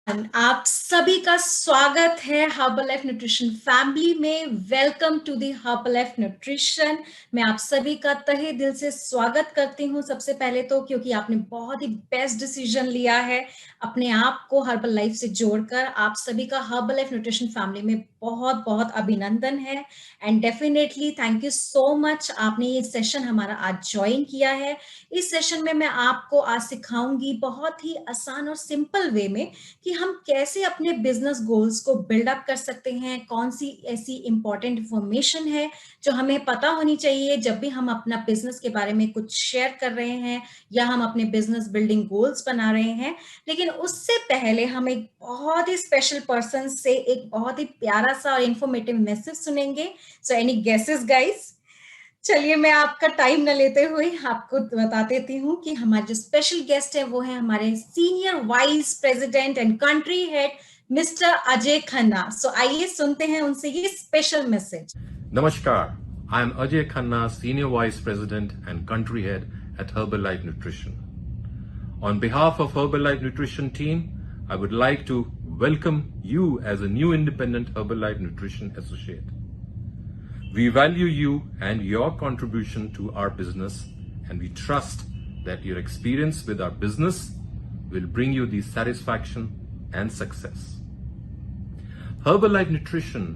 आप सभी का स्वागत है हर्बल लाइफ न्यूट्रिशन फैमिली में। Welcome to the Herbalife nutrition. मैं आप सभी का तहे दिल से स्वागत करती हूँ। सबसे पहले तो क्योंकि आपने बहुत ही बेस्ट डिसीजन लिया है अपने आप को हर्बल लाइफ से जोड़कर। आप सभी का हर्बल लाइफ न्यूट्रिशन फैमिली में बहुत बहुत अभिनंदन है and definitely thank you so much. आपने ये सेशन हमारा आज ज्वाइन किया है। इस सेशन में मैं आपको आज सिखाऊंगी बहुत ही आसान और सिंपल वे में कि हम कैसे अपने बिजनेस गोल्स को बिल्डअप कर सकते हैं। कौन सी ऐसी इंपॉर्टेंट इंफॉर्मेशन है जो हमें पता होनी चाहिए जब भी हम अपना बिजनेस के बारे में कुछ शेयर कर रहे हैं या हम अपने बिजनेस बिल्डिंग गोल्स बना रहे हैं। लेकिन उससे पहले हम एक बहुत ही स्पेशल पर्सन से एक बहुत ही प्यारा सा और इंफॉर्मेटिव मैसेज सुनेंगे। So any guesses guys? चलिए मैं आपका टाइम न लेते हुए आपको बता देती हूँ कि हमारे जो स्पेशल गेस्ट है वो है हमारे senior vice president and country head mister Ajay Khanna. So आइए सुनते हैं उनसे ये special message. Namaskar, I am Ajay Khanna, Senior Vice President and Country Head at Herbalife Nutrition. On behalf of Herbalife Nutrition team, I would like to welcome you as a new independent Herbalife Nutrition associate. We value you and your contribution to our business, and we trust that your experience with our business will bring you the satisfaction and success. Herbalife Nutrition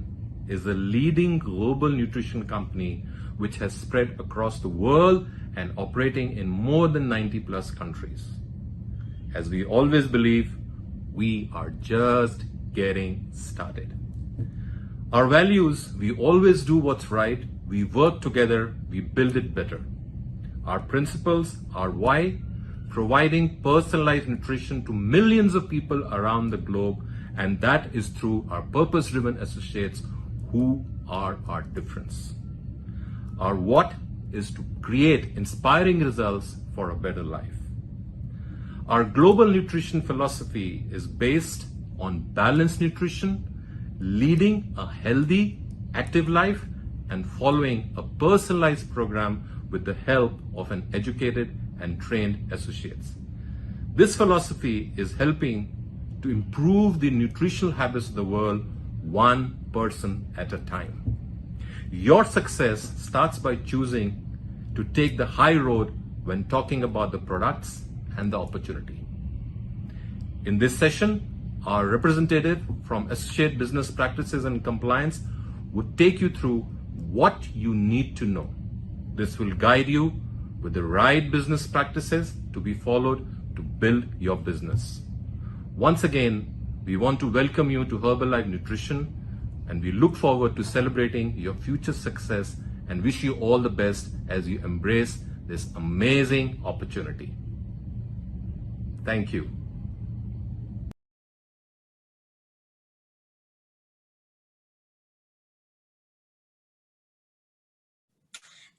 is a leading global nutrition company which has spread across the world and operating in more than 90 plus countries. As we always believe, we are just getting started. Our values: we always do what's right, we work together, we build it better. Our principles are why: providing personalized nutrition to millions of people around the globe, and that is through our purpose-driven associates who are our difference. Our what is to create inspiring results for a better life. Our global nutrition philosophy is based on balanced nutrition, leading a healthy, active life, and following a personalized program with the help of an educated and trained associates. This philosophy is helping to improve the nutritional habits of the world one person at a time. Your success starts by choosing to take the high road when talking about the products and the opportunity. In this session, our representative from Associate Business Practices and Compliance would take you through what you need to know. This will guide you with the right business practices to be followed to build your business. Once again, we want to welcome you to Herbalife Nutrition, and we look forward to celebrating your future success and wish you all the best as you embrace this amazing opportunity. Thank you.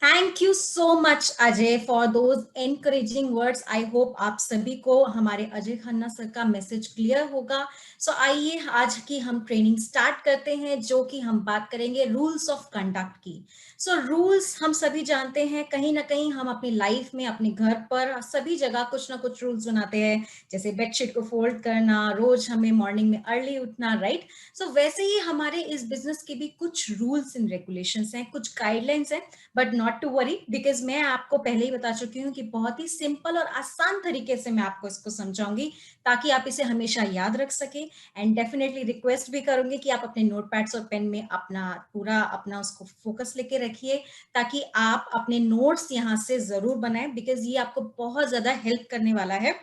Thank you so much Ajay for those encouraging words. I hope आप सभी को हमारे Ajay Khanna sir का message clear होगा। सो आइए आज की हम ट्रेनिंग स्टार्ट करते हैं, जो कि हम बात करेंगे रूल्स ऑफ कंडक्ट की। सो रूल्स हम सभी जानते हैं, कहीं ना कहीं हम अपनी लाइफ में, अपने घर पर, सभी जगह कुछ ना कुछ रूल्स बनाते हैं, जैसे बेडशीट को फोल्ड करना, रोज हमें मॉर्निंग में अर्ली उठना, राइट। सो वैसे ही हमारे इस बिजनेस के भी कुछ रूल्स एंड रेगुलेशंस हैं, कुछ गाइडलाइंस हैं, but not to worry, because मैं आपको पहले ही बता चुकी हूँ कि बहुत ही सिंपल और आसान तरीके से मैं आपको इसको समझाऊंगी ताकि आप इसे हमेशा याद रख सके। एंड डेफिनेटली रिक्वेस्ट भी करूंगी कि आप अपने नोटपैड्स और पेन में अपना उसको फोकस लेके रखिए ताकि आप अपने नोट्स यहाँ से जरूर बनाएं, बिकॉज ये आपको बहुत ज्यादा हेल्प करने वाला है।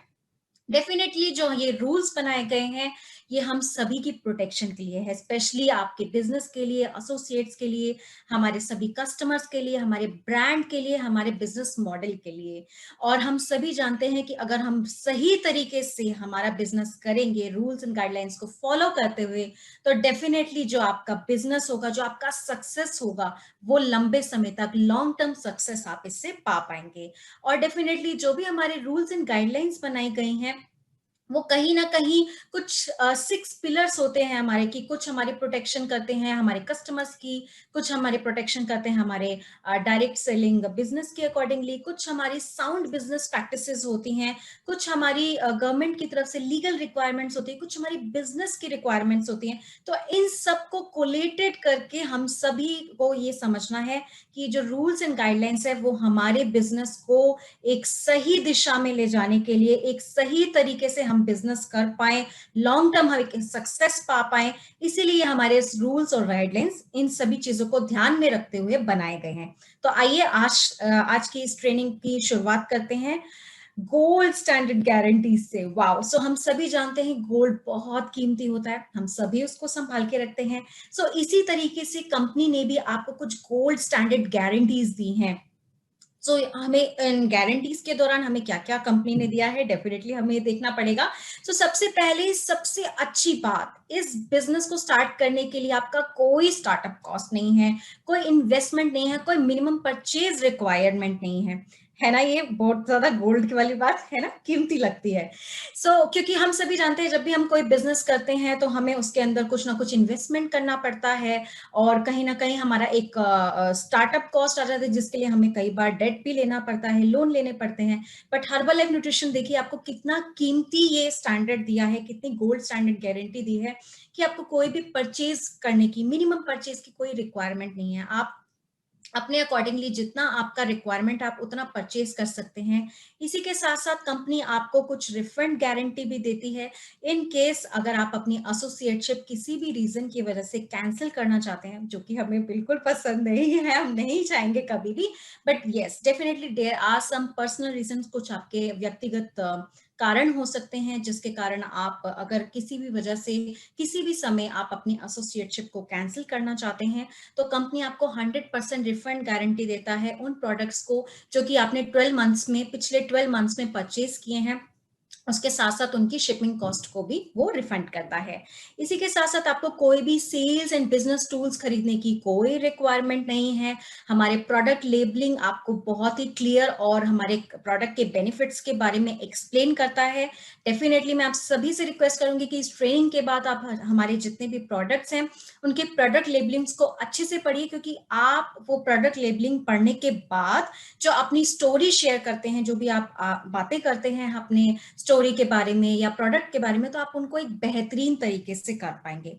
डेफिनेटली जो ये रूल्स बनाए गए हैं ये हम सभी की प्रोटेक्शन के लिए है, स्पेशली आपके बिजनेस के लिए, एसोसिएट्स के लिए, हमारे सभी कस्टमर्स के लिए, हमारे ब्रांड के लिए, हमारे बिजनेस मॉडल के लिए। और हम सभी जानते हैं कि अगर हम सही तरीके से हमारा बिजनेस करेंगे रूल्स एंड गाइडलाइंस को फॉलो करते हुए, तो डेफिनेटली जो आपका बिजनेस होगा, जो आपका सक्सेस होगा, वो लंबे समय तक लॉन्ग टर्म सक्सेस आप इससे पा पाएंगे। और डेफिनेटली जो भी हमारे रूल्स एंड गाइडलाइंस बनाई गई हैं वो कहीं ना कहीं कुछ 6 पिलर्स होते हैं हमारे, कि कुछ हमारी प्रोटेक्शन करते हैं हमारे कस्टमर्स की, कुछ हमारे प्रोटेक्शन करते हैं हमारे डायरेक्ट सेलिंग बिजनेस के अकॉर्डिंगली, कुछ हमारी साउंड बिजनेस प्रैक्टिसेस होती हैं, कुछ हमारी गवर्नमेंट की तरफ से लीगल रिक्वायरमेंट्स होती है, कुछ हमारी बिजनेस की रिक्वायरमेंट्स होती हैं। तो इन सबको कोलेटेड करके हम सभी को ये समझना है कि जो रूल्स एंड गाइडलाइंस है वो हमारे बिजनेस को एक सही दिशा में ले जाने के लिए, एक सही तरीके से हम बिजनेस कर पाए, लॉन्ग टर्म हम सक्सेस पा पाए, इसीलिए हमारे रूल्स और गाइडलाइंस इन सभी चीजों को ध्यान में रखते हुए बनाए गए हैं। तो आइए आज की इस ट्रेनिंग की शुरुआत करते हैं गोल्ड स्टैंडर्ड गारंटीज से। वाओ, सो हम सभी जानते हैं गोल्ड बहुत कीमती होता है, हम सभी उसको संभाल के रखते हैं। सो इसी तरीके से कंपनी ने भी आपको कुछ गोल्ड स्टैंडर्ड गारंटीज दी हैं। सो हमें इन गारंटीज के दौरान हमें क्या क्या कंपनी ने दिया है, डेफिनेटली हमें देखना पड़ेगा। सो सबसे पहले सबसे अच्छी बात, इस बिजनेस को स्टार्ट करने के लिए आपका कोई स्टार्टअप कॉस्ट नहीं है, कोई इन्वेस्टमेंट नहीं है, कोई मिनिमम परचेज रिक्वायरमेंट नहीं है ना। ये बहुत ज्यादा गोल्ड वाली बात है ना, कीमती लगती है। क्योंकि हम सभी जानते हैं जब भी हम कोई बिजनेस करते हैं तो हमें उसके अंदर कुछ ना कुछ इन्वेस्टमेंट करना पड़ता है, और कहीं ना कहीं हमारा एक स्टार्टअप कॉस्ट आ जाता है, जिसके लिए हमें कई बार डेट भी लेना पड़ता है, लोन लेने पड़ते हैं। बट हर्बल न्यूट्रिशन देखिए आपको कितना कीमती ये स्टैंडर्ड दिया है, कितनी गोल्ड स्टैंडर्ड गारंटी दी है कि आपको कोई भी परचेज करने की, मिनिमम परचेज की कोई रिक्वायरमेंट नहीं है। आप अपने अकॉर्डिंगली जितना आपका रिक्वायरमेंट आप उतना परचेज कर सकते हैं। इसी के साथ साथ कंपनी आपको कुछ रिफंड गारंटी भी देती है, इन केस अगर आप अपनी एसोसिएटशिप किसी भी रीजन की वजह से कैंसिल करना चाहते हैं, जो कि हमें बिल्कुल पसंद नहीं है, हम नहीं चाहेंगे कभी भी। But yes, definitely there are some personal reasons, कुछ आपके व्यक्तिगत कारण हो सकते हैं जिसके कारण आप अगर किसी भी वजह से किसी भी समय आप अपनी एसोसिएटशिप को कैंसिल करना चाहते हैं, तो कंपनी आपको 100% रिफंड गारंटी देता है उन प्रोडक्ट्स को जो कि आपने 12 मंथ्स में, पिछले 12 मंथ्स में परचेज किए हैं। उसके साथ साथ उनकी शिपिंग कॉस्ट को भी वो रिफंड करता है। इसी के साथ साथ आपको कोई भी सेल्स एंड बिजनेस टूल्स खरीदने की कोई रिक्वायरमेंट नहीं है। हमारे प्रोडक्ट लेबलिंग आपको बहुत ही क्लियर और हमारे प्रोडक्ट के बेनिफिट्स के बारे में एक्सप्लेन करता है। डेफिनेटली मैं आप सभी से रिक्वेस्ट करूंगी कि इस ट्रेनिंग के बाद आप हमारे जितने भी प्रोडक्ट्स हैं उनके प्रोडक्ट लेबलिंग्स को अच्छे से पढ़िए, क्योंकि आप वो प्रोडक्ट लेबलिंग पढ़ने के बाद जो अपनी स्टोरी शेयर करते हैं, जो भी आप बातें करते हैं अपने स्टोरी के बारे में या प्रोडक्ट के बारे में, तो आप उनको एक बेहतरीन तरीके से कर पाएंगे।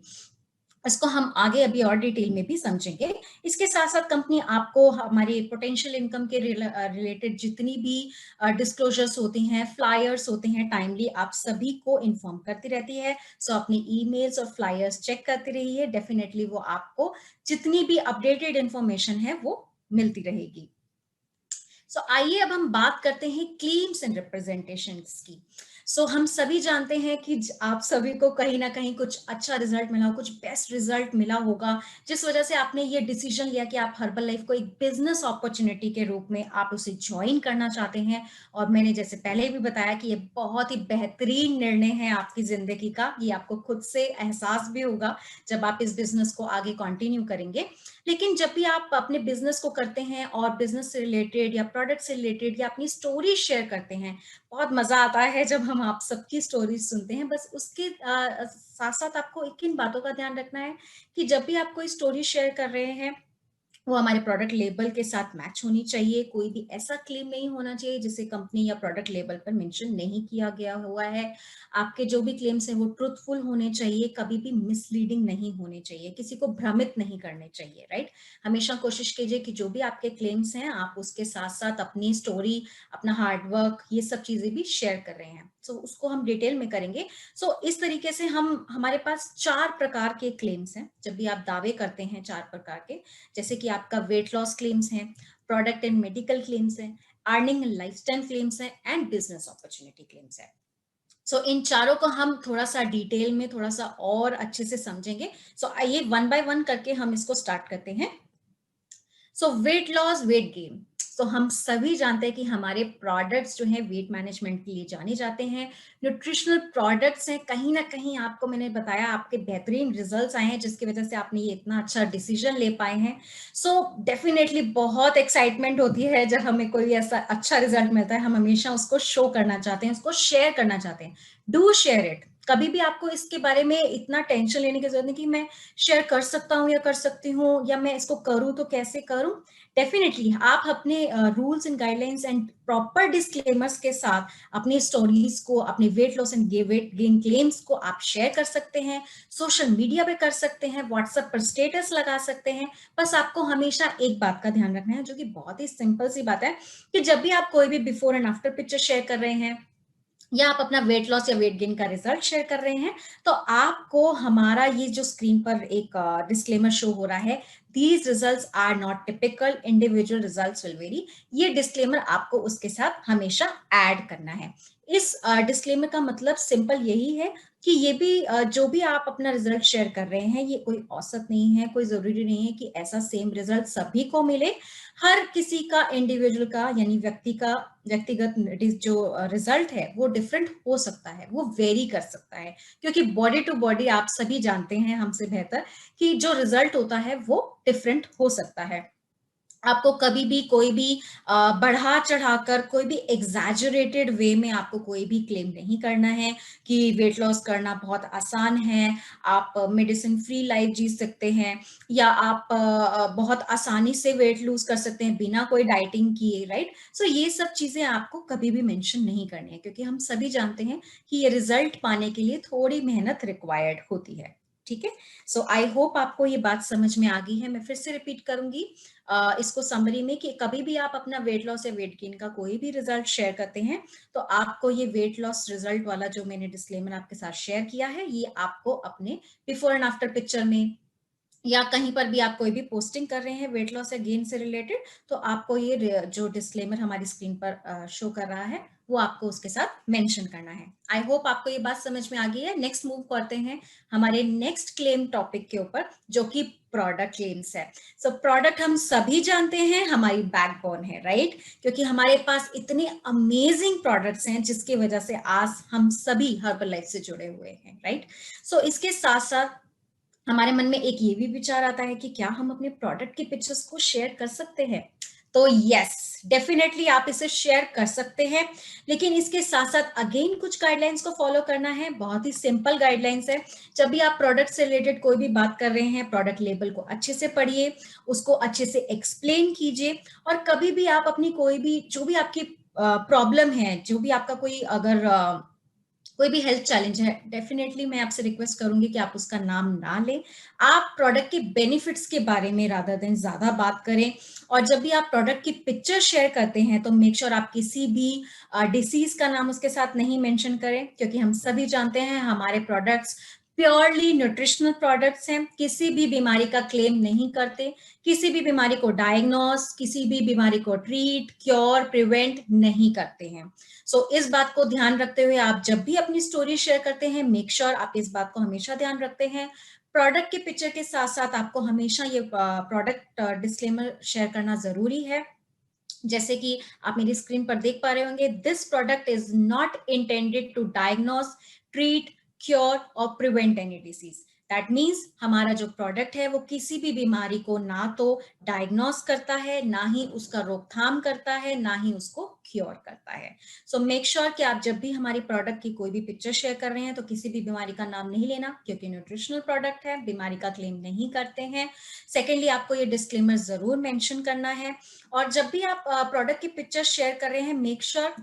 इसको हम आगे अभी और डिटेल में भी समझेंगे। इसके साथ साथ कंपनी आपको हमारी पोटेंशियल इनकम के रिलेटेड जितनी भी डिस्क्लोजर्स होती हैं, फ्लायर्स होते हैं, टाइमली आप सभी को इन्फॉर्म करती रहती है। सो अपनी ईमेल्स और फ्लायर्स चेक करती रहिए, डेफिनेटली वो आपको जितनी भी अपडेटेड इंफॉर्मेशन है वो मिलती रहेगी। आइए अब हम बात करते हैं क्लेम्स एंड रिप्रेजेंटेशंस की। हम सभी जानते हैं कि आप सभी को कहीं ना कहीं कुछ अच्छा रिजल्ट मिला, कुछ बेस्ट रिजल्ट मिला होगा, जिस वजह से आपने ये डिसीजन लिया कि आप हर्बल लाइफ को एक बिजनेस अपॉर्चुनिटी के रूप में आप उसे ज्वाइन करना चाहते हैं। और मैंने जैसे पहले भी बताया कि ये बहुत ही बेहतरीन निर्णय है आपकी जिंदगी का, ये आपको खुद से एहसास भी होगा जब आप इस बिजनेस को आगे कंटिन्यू करेंगे। लेकिन जब भी आप अपने बिजनेस को करते हैं और बिजनेस से रिलेटेड या प्रोडक्ट से रिलेटेड या अपनी स्टोरी शेयर करते हैं, बहुत मजा आता है जब हम आप सबकी स्टोरीज सुनते हैं। बस उसके साथ साथ आपको किन बातों का ध्यान रखना है कि जब भी आप कोई स्टोरी शेयर कर रहे हैं वो हमारे प्रोडक्ट लेबल के साथ मैच होनी चाहिए। कोई भी ऐसा क्लेम नहीं होना चाहिए जिसे कंपनी या प्रोडक्ट लेबल पर मेंशन नहीं किया गया हुआ है। आपके जो भी क्लेम्स हैं वो ट्रुथफुल होने चाहिए, कभी भी मिसलीडिंग नहीं होने चाहिए, किसी को भ्रमित नहीं करने चाहिए, राइट। हमेशा कोशिश कीजिए कि जो भी आपके क्लेम्स हैं आप उसके साथ साथ अपनी स्टोरी, अपना हार्डवर्क, ये सब चीजें भी शेयर कर रहे हैं। उसको हम डिटेल में करेंगे। इस तरीके से हमारे पास 4 प्रकार के क्लेम्स हैं जब भी आप दावे करते हैं, 4 प्रकार के, जैसे कि आपका वेट लॉस क्लेम्स हैं, प्रोडक्ट एंड मेडिकल क्लेम्स हैं, अर्निंग एंड लाइफस्टाइल क्लेम्स हैं, एंड बिजनेस अपॉर्चुनिटी क्लेम्स है। इन चारों को हम थोड़ा सा डिटेल में थोड़ा सा और अच्छे से समझेंगे। आइए वन बाय वन करके हम इसको स्टार्ट करते हैं। Weight loss, weight gain. So हम सभी जानते हैं कि हमारे प्रोडक्ट्स जो हैं वेट मैनेजमेंट के लिए जाने जाते हैं, न्यूट्रिशनल प्रोडक्ट्स हैं, कहीं ना कहीं आपको मैंने बताया आपके बेहतरीन रिजल्ट्स आए हैं जिसकी वजह से आपने ये इतना अच्छा डिसीजन ले पाए हैं। सो डेफिनेटली बहुत एक्साइटमेंट होती है जब हमें कोई ऐसा अच्छा रिजल्ट मिलता है, हम हमेशा उसको शो करना चाहते हैं, उसको शेयर करना चाहते हैं। Do share it. कभी भी आपको इसके बारे में इतना टेंशन लेने की जरूरत नहीं कि मैं शेयर कर सकता हूँ या कर सकती हूँ या मैं इसको करूँ तो कैसे करूँ। डेफिनेटली आप अपने rules and guidelines and proper disclaimers के साथ अपनी स्टोरीज को, अपने weight loss and weight gain claims को आप शेयर कर सकते हैं, सोशल मीडिया पे कर सकते हैं, व्हाट्सएप पर स्टेटस लगा सकते हैं। बस आपको हमेशा एक बात का ध्यान रखना है जो कि बहुत ही सिंपल सी बात है कि जब भी आप कोई भी before and after picture share कर रहे हैं या आप अपना वेट लॉस या वेट गेन का रिजल्ट शेयर कर रहे हैं, तो आपको हमारा ये जो स्क्रीन पर एक डिस्क्लेमर शो हो रहा है, these results are not typical, individual results will vary, ये डिस्क्लेमर आपको उसके साथ हमेशा ऐड करना है। इस डिस्क्लेमर का मतलब सिंपल यही है कि ये भी जो भी आप अपना रिजल्ट शेयर कर रहे हैं ये कोई औसत नहीं है, कोई जरूरी नहीं है कि ऐसा सेम रिजल्ट सभी को मिले। हर किसी का इंडिविजुअल का यानी व्यक्तिगत जो रिजल्ट है वो डिफरेंट हो सकता है, वो वेरी कर सकता है, क्योंकि बॉडी टू बॉडी आप सभी जानते हैं हमसे बेहतर कि जो रिजल्ट होता है वो डिफरेंट हो सकता है। आपको कभी भी कोई भी बढ़ा चढ़ाकर कोई भी एग्जैजरेटेड वे में आपको कोई भी क्लेम नहीं करना है कि वेट लॉस करना बहुत आसान है, आप मेडिसिन फ्री लाइफ जी सकते हैं, या आप बहुत आसानी से वेट लूज कर सकते हैं बिना कोई डाइटिंग किए, राइट। सो ये सब चीजें आपको कभी भी मेंशन नहीं करनी है, क्योंकि हम सभी जानते हैं कि ये रिजल्ट पाने के लिए थोड़ी मेहनत रिक्वायर्ड होती है। ठीक है। सो आई होप आपको ये बात समझ में आ गई है। मैं फिर से रिपीट करूंगी इसको समरी में कि कभी भी आप अपना वेट लॉस या वेट गेन का कोई भी रिजल्ट शेयर करते हैं तो आपको ये वेट लॉस रिजल्ट वाला जो मैंने डिस्क्लेमर आपके साथ शेयर किया है ये आपको अपने बिफोर एंड आफ्टर पिक्चर में या कहीं पर भी आप कोई भी पोस्टिंग कर रहे हैं वेट लॉस या गेन से रिलेटेड, तो आपको ये जो डिस्क्लेमर हमारी स्क्रीन पर शो कर रहा है वो आपको उसके साथ मेंशन करना है। आई होप आपको ये बात समझ में आ गई है। नेक्स्ट मूव करते हैं हमारे नेक्स्ट क्लेम टॉपिक के ऊपर जो कि प्रोडक्ट क्लेम्स है। सो प्रोडक्ट हम सभी जानते हैं हमारी बैकबोन है, राइट, क्योंकि हमारे पास इतने अमेजिंग प्रोडक्ट्स हैं जिसकी वजह से आज हम सभी हर्बल लाइफ से जुड़े हुए हैं, राइट। सो इसके साथ साथ हमारे मन में एक ये भी विचार आता है कि क्या हम अपने प्रोडक्ट की पिक्चर्स को शेयर कर सकते हैं। तो यस, डेफिनेटली आप इसे शेयर कर सकते हैं, लेकिन इसके साथ साथ अगेन कुछ गाइडलाइंस को फॉलो करना है। बहुत ही सिंपल गाइडलाइंस है। जब भी आप प्रोडक्ट से रिलेटेड कोई भी बात कर रहे हैं, प्रोडक्ट लेबल को अच्छे से पढ़िए, उसको अच्छे से एक्सप्लेन कीजिए, और कभी भी आप अपनी कोई भी जो भी आपकी प्रॉब्लम है, जो भी आपका कोई अगर कोई भी हेल्थ चैलेंज है, डेफिनेटली मैं आपसे रिक्वेस्ट करूंगी कि आप उसका नाम ना लें। आप प्रोडक्ट के बेनिफिट्स के बारे में रादर देन ज्यादा बात करें। और जब भी आप प्रोडक्ट की पिक्चर शेयर करते हैं तो मेक श्योर आप किसी भी डिसीज का नाम उसके साथ नहीं मेंशन करें, क्योंकि हम सभी जानते हैं हमारे प्रोडक्ट्स प्योरली न्यूट्रिशनल प्रोडक्ट्स हैं, किसी भी बीमारी का क्लेम नहीं करते, किसी भी बीमारी को डायग्नोस, किसी भी बीमारी को ट्रीट, क्योर, प्रिवेंट नहीं करते हैं। सो इस बात को ध्यान रखते हुए आप जब भी अपनी स्टोरी शेयर करते हैं, मेक श्योर आप इस बात को हमेशा ध्यान रखते हैं। प्रोडक्ट के पिक्चर के साथ साथ आपको हमेशा ये प्रोडक्ट डिस्क्लेमर शेयर करना जरूरी है। जैसे कि आप मेरी स्क्रीन पर देख पा रहे होंगे, this product is not intended to diagnose, treat, cure और prevent any disease. That means हमारा जो प्रोडक्ट है वो किसी भी बीमारी को ना तो डायग्नोस करता है, ना ही उसका रोकथाम करता है, ना ही उसको क्योर करता है। सो मेक श्योर कि आप जब भी हमारी प्रोडक्ट की कोई भी पिक्चर शेयर कर रहे हैं तो किसी भी बीमारी का नाम नहीं लेना, क्योंकि न्यूट्रिशनल प्रोडक्ट है, बीमारी का क्लेम नहीं करते हैं। सेकेंडली, आपको ये डिस्क्लेमर जरूर मेंशन करना है। और जब भी आप प्रोडक्ट की पिक्चर शेयर कर रहे हैं, मेक श्योर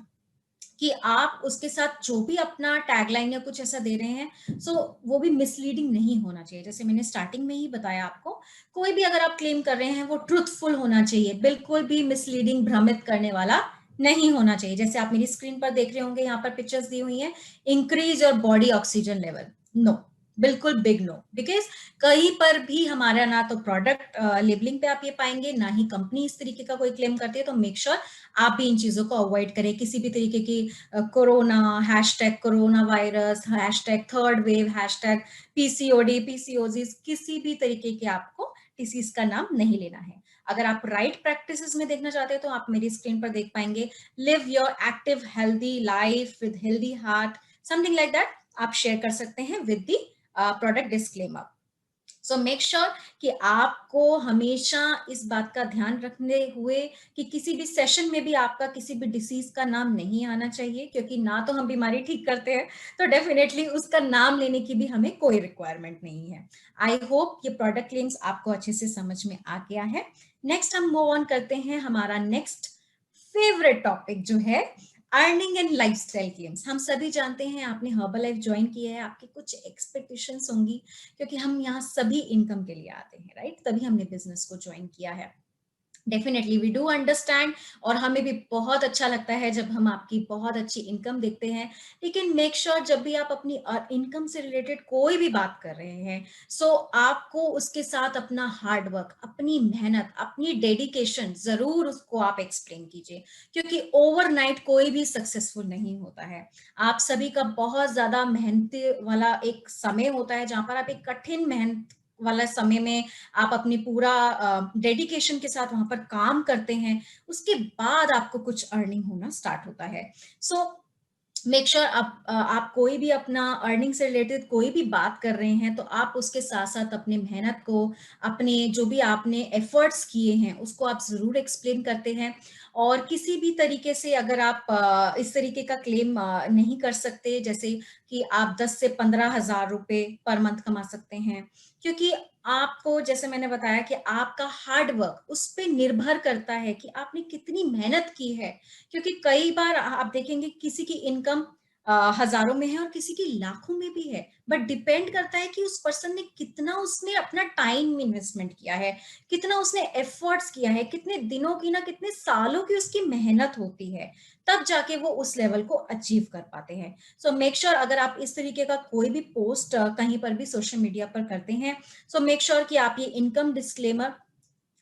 कि आप उसके साथ जो भी अपना टैगलाइन या कुछ ऐसा दे रहे हैं, सो वो भी मिसलीडिंग नहीं होना चाहिए। जैसे मैंने स्टार्टिंग में ही बताया आपको, कोई भी अगर आप क्लेम कर रहे हैं वो ट्रूथफुल होना चाहिए, बिल्कुल भी मिसलीडिंग, भ्रमित करने वाला नहीं होना चाहिए। जैसे आप मेरी स्क्रीन पर देख रहे होंगे, यहाँ पर पिक्चर्स दी हुई हैं, increase your body oxygen level, no, बिल्कुल बिग नो। बिकॉज कहीं पर भी हमारा ना तो प्रोडक्ट लेबलिंग पे आप ये पाएंगे, ना ही कंपनी इस तरीके का कोई क्लेम करती है। तो मेक श्योर आप भी इन चीजों को अवॉइड करें। किसी भी तरीके की corona, hashtag corona virus, hashtag third wave, hashtag PCOD, PCOG, किसी भी तरीके के आपको डिसीज का नाम नहीं लेना है। अगर आप राइट प्रैक्टिसेस में देखना चाहते हैं तो आप मेरी स्क्रीन पर देख पाएंगे, live your active healthy life with healthy heart, something like that आप शेयर कर सकते हैं with the product disclaimer. So make sure कि आपको हमेशा इस बात का ध्यान रखने हुए कि किसी भी सेशन में भी आपका किसी भी डिसीज का नाम नहीं आना चाहिए, क्योंकि ना तो हम बीमारी ठीक करते हैं तो डेफिनेटली उसका नाम लेने की भी हमें कोई रिक्वायरमेंट नहीं है। आई होप ये प्रोडक्ट क्लेम्स आपको अच्छे से समझ में आ गया है। नेक्स्ट हम मूव ऑन करते हैं हमारा नेक्स्ट फेवरेट टॉपिक जो है अर्निंग एंड लाइफस्टाइल क्लेम्स। हम सभी जानते हैं आपने हर्बल लाइफ ज्वाइन किया है, आपकी कुछ एक्सपेक्टेशंस होंगी, क्योंकि हम यहाँ सभी इनकम के लिए आते हैं, राइट? तभी हमने बिजनेस को ज्वाइन किया है। डेफिनेटली वी डू अंडरस्टैंड, और हमें भी बहुत अच्छा लगता है जब हम आपकी बहुत अच्छी इनकम देखते हैं। लेकिन मेक श्योर जब भी आप अपनी इनकम से रिलेटेड कोई भी बात कर रहे हैं, सो आपको उसके साथ अपना हार्ड वर्क, अपनी मेहनत, अपनी डेडिकेशन जरूर उसको आप एक्सप्लेन कीजिए, क्योंकि ओवरनाइट कोई भी सक्सेसफुल नहीं होता है। आप सभी का बहुत ज्यादा मेहनत वाला एक समय होता है जहां पर आप एक कठिन मेहनत वाला समय में आप अपनी पूरा डेडिकेशन के साथ वहां पर काम करते हैं, उसके बाद आपको कुछ अर्निंग होना स्टार्ट होता है। सो मेक श्योर आप कोई भी अपना अर्निंग से रिलेटेड कोई भी बात कर रहे हैं तो आप उसके साथ साथ अपने मेहनत को, अपने जो भी आपने एफर्ट्स किए हैं उसको आप जरूर एक्सप्लेन करते हैं। और किसी भी तरीके से अगर आप इस तरीके का क्लेम नहीं कर सकते, जैसे कि आप 10 से 15,000 रुपए पर मंथ कमा सकते हैं, क्योंकि आपको जैसे मैंने बताया कि आपका हार्ड वर्क उस पर निर्भर करता है कि आपने कितनी मेहनत की है। क्योंकि कई बार आप देखेंगे किसी की इनकम हजारों में है और किसी की लाखों में भी है, बट डिपेंड करता है कि उस पर्सन ने कितना उसने अपना टाइम में इन्वेस्टमेंट किया है, कितना उसने एफर्ट्स किया है, कितने दिनों की ना कितने सालों की उसकी मेहनत होती है, तब जाके वो उस लेवल को अचीव कर पाते हैं। सो मेक श्योर अगर आप इस तरीके का कोई भी पोस्ट कहीं पर भी सोशल मीडिया पर करते हैं, सो मेक श्योर कि आप ये इनकम डिस्क्लेमर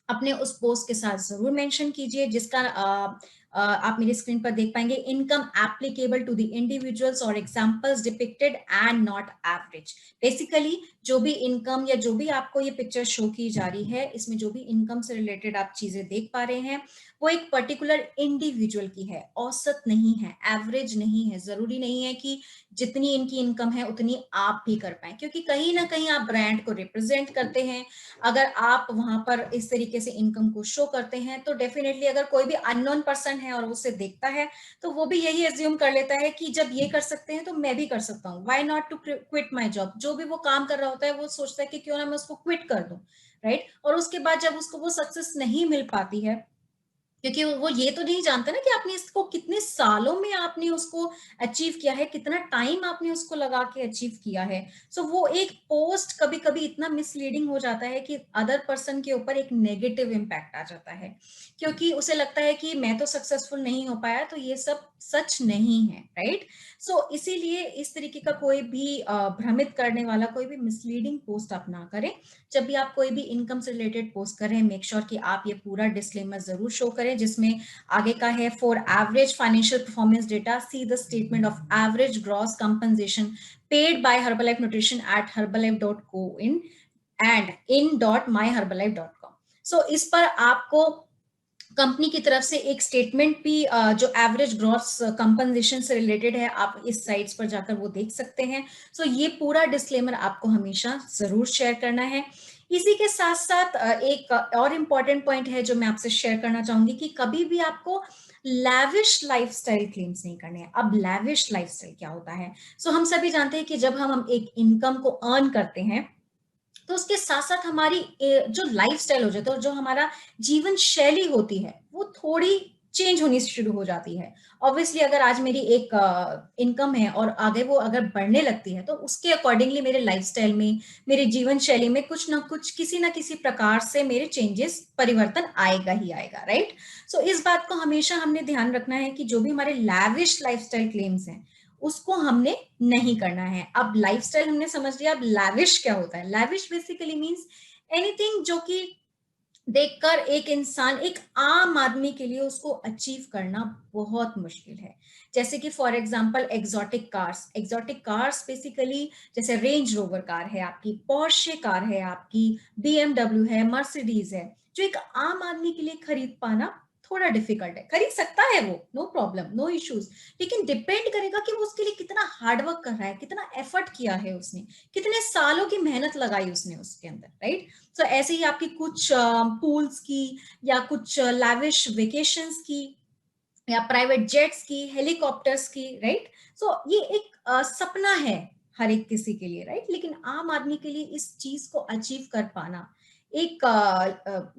अपने उस पोस्ट के साथ जरूर मेंशन कीजिए, जिसका आप मेरी स्क्रीन पर देख पाएंगे, income applicable to the individuals और examples depicted and not average. Basically जो भी इनकम या जो भी आपको ये पिक्चर शो की जा रही है, इसमें जो भी इनकम से रिलेटेड आप चीजें देख पा रहे हैं, वो एक पर्टिकुलर इंडिविजुअल की है, औसत नहीं है, एवरेज नहीं है। जरूरी नहीं है कि जितनी इनकी इनकम है उतनी आप भी कर पाए, क्योंकि कहीं ना कहीं आप ब्रांड को रिप्रेजेंट करते हैं। अगर आप वहां पर इस तरीके से इनकम को शो करते हैं तो डेफिनेटली अगर कोई भी अननोन पर्सन है और उसे देखता है तो वो भी यही एज्यूम कर लेता है कि जब ये कर सकते हैं तो मैं भी कर सकता हूँ, why not to quit my job. जो भी वो काम कर रहा होता है वो सोचता है कि क्यों ना मैं उसको क्विट कर दूं, राइट? और उसके बाद जब उसको वो सक्सेस नहीं मिल पाती है, क्योंकि वो ये तो नहीं जानता ना कि आपने इसको कितने सालों में आपने उसको अचीव किया है, कितना टाइम आपने उसको लगा के अचीव किया है। सो वो एक पोस्ट कभी कभी इतना मिसलीडिंग हो जाता है कि अदर पर्सन के ऊपर एक नेगेटिव इम्पैक्ट आ जाता है, क्योंकि उसे लगता है कि मैं तो सक्सेसफुल नहीं हो पाया, तो ये सब सच नहीं है, राइट? सो इसीलिए इस तरीके का कोई भी भ्रमित करने वाला कोई भी मिसलीडिंग पोस्ट आप ना करें। जब भी आप कोई भी इनकम से रिलेटेड पोस्ट करें, मेक श्योर कि आप ये पूरा डिस्क्लेमर जरूर शो करें, जिसमें आगे का है, for average financial performance data see the statement of average gross compensation paid by Herbalife nutrition at herbalife.co.in and in.myherbalife.com। So इस पर आपको कंपनी की तरफ से एक स्टेटमेंट भी जो एवरेज ग्रॉस कंपनसेशन से रिलेटेड है, आप इस साइट्स पर जाकर वो देख सकते हैं। सो ये पूरा डिस्क्लेमर आपको हमेशा जरूर शेयर करना है। इसी के साथ साथ एक और इम्पॉर्टेंट पॉइंट है जो मैं आपसे शेयर करना चाहूंगी कि कभी भी आपको लैविश लाइफस्टाइल क्लेम्स नहीं करने हैं। अब लैविश लाइफस्टाइल क्या होता है? सो हम सभी जानते हैं कि जब हम एक इनकम को अर्न करते हैं तो उसके साथ साथ हमारी जो लाइफस्टाइल हो जाता है और जो हमारा जीवन शैली होती है वो थोड़ी चेंज होनी शुरू हो जाती है। ऑब्वियसली अगर आज मेरी एक इनकम है और आगे वो अगर बढ़ने लगती है तो उसके अकॉर्डिंगली मेरे लाइफस्टाइल में, मेरे जीवन शैली में कुछ ना कुछ, किसी ना किसी प्रकार से मेरे चेंजेस, परिवर्तन आएगा ही आएगा, राइट? सो इस बात को हमेशा हमने ध्यान रखना है कि जो भी हमारे लैविश लाइफस्टाइल क्लेम्स हैं उसको हमने नहीं करना है। अब लाइफस्टाइल हमने समझ लिया, अब लैविश क्या होता है? लैविश बेसिकली मींस एनीथिंग जो कि देखकर एक इंसान, एक आम आदमी के लिए उसको अचीव करना बहुत मुश्किल है। जैसे कि for example exotic cars basically, जैसे रेंज रोवर कार है आपकी, पोर्शे कार है आपकी, बीएमडब्ल्यू है, मर्सिडीज है, जो एक आम आदमी के लिए खरीद पाना थोड़ा डिफिकल्ट है। खरीद सकता है वो, नो प्रॉब्लम, नो इश्यूज, लेकिन डिपेंड करेगा कि वो उसके लिए कितना हार्डवर्क कर रहा है, कितना एफर्ट किया है उसने, कितने सालों की मेहनत लगाई उसने उसके अंदर, राइट। तो ऐसे ही आपकी कुछ पूल्स की, या कुछ लैविश वेकेशंस की, या प्राइवेट जेट्स की, हेलीकॉप्टर्स की, राइट। सो ये एक सपना है हर एक किसी के लिए, राइट। लेकिन आम आदमी के लिए इस चीज को अचीव कर पाना, एक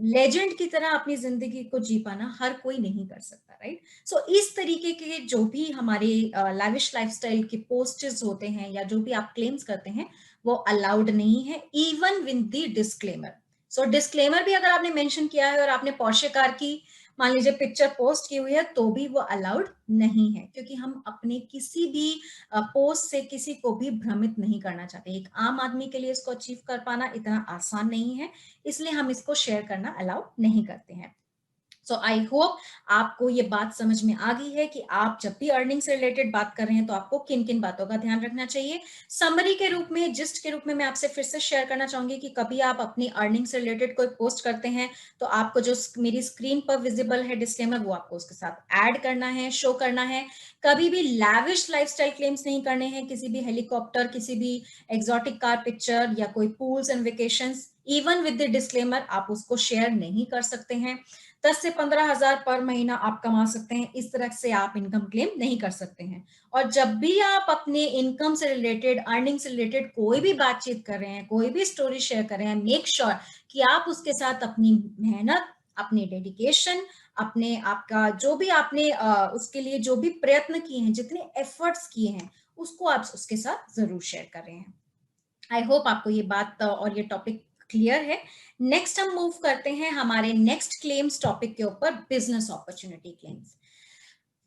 लेजेंड की तरह अपनी जिंदगी को जी पाना हर कोई नहीं कर सकता, राइट। सो इस तरीके के जो भी हमारे लैविश लाइफस्टाइल के पोस्टर्स होते हैं, या जो भी आप क्लेम्स करते हैं, वो अलाउड नहीं है, even with the disclaimer. So disclaimer भी अगर आपने मेंशन किया है और आपने पोर्शे कार की मान लीजिए पिक्चर पोस्ट की हुई है, तो भी वो अलाउड नहीं है, क्योंकि हम अपने किसी भी पोस्ट से किसी को भी भ्रमित नहीं करना चाहते। एक आम आदमी के लिए इसको अचीव कर पाना इतना आसान नहीं है, इसलिए हम इसको शेयर करना अलाउड नहीं करते हैं। सो आई होप आपको ये बात समझ में आ गई है कि आप जब भी अर्निंग से रिलेटेड बात कर रहे हैं तो आपको किन किन बातों का ध्यान रखना चाहिए। समरी के रूप में, जिस्ट के रूप में मैं आपसे फिर से शेयर करना चाहूंगी कि कभी आप अपनी अर्निंग से रिलेटेड कोई पोस्ट करते हैं तो आपको जो मेरी स्क्रीन पर विजिबल है डिस्क्लेमर, वो आपको उसके साथ ऐड करना है, शो करना है। कभी भी लैविश लाइफस्टाइल क्लेम्स नहीं करने हैं, किसी भी हेलीकॉप्टर, किसी भी एक्सोटिक कार पिक्चर, या कोई pools and vacations, even with the disclaimer आप उसको शेयर नहीं कर सकते हैं। 10 से 15,000 पर महीना आप कमा सकते हैं, इस तरह से आप इनकम क्लेम नहीं कर सकते हैं। और जब भी आप अपने इनकम से रिलेटेड, अर्निंग से रिलेटेड कोई भी बातचीत कर रहे हैं, कोई भी स्टोरी शेयर कर रहे हैं, मेक श्योर कि आप उसके साथ अपनी मेहनत, अपनी डेडिकेशन, अपने आपका जो भी आपने उसके लिए जो भी प्रयत्न किए हैं, जितने एफर्ट्स किए हैं, उसको आप उसके साथ जरूर शेयर कर रहे हैं। आई होप आपको ये बात और ये टॉपिक क्लियर है। नेक्स्ट हम मूव करते हैं हमारे नेक्स्ट क्लेम्स टॉपिक के ऊपर, business opportunity claims.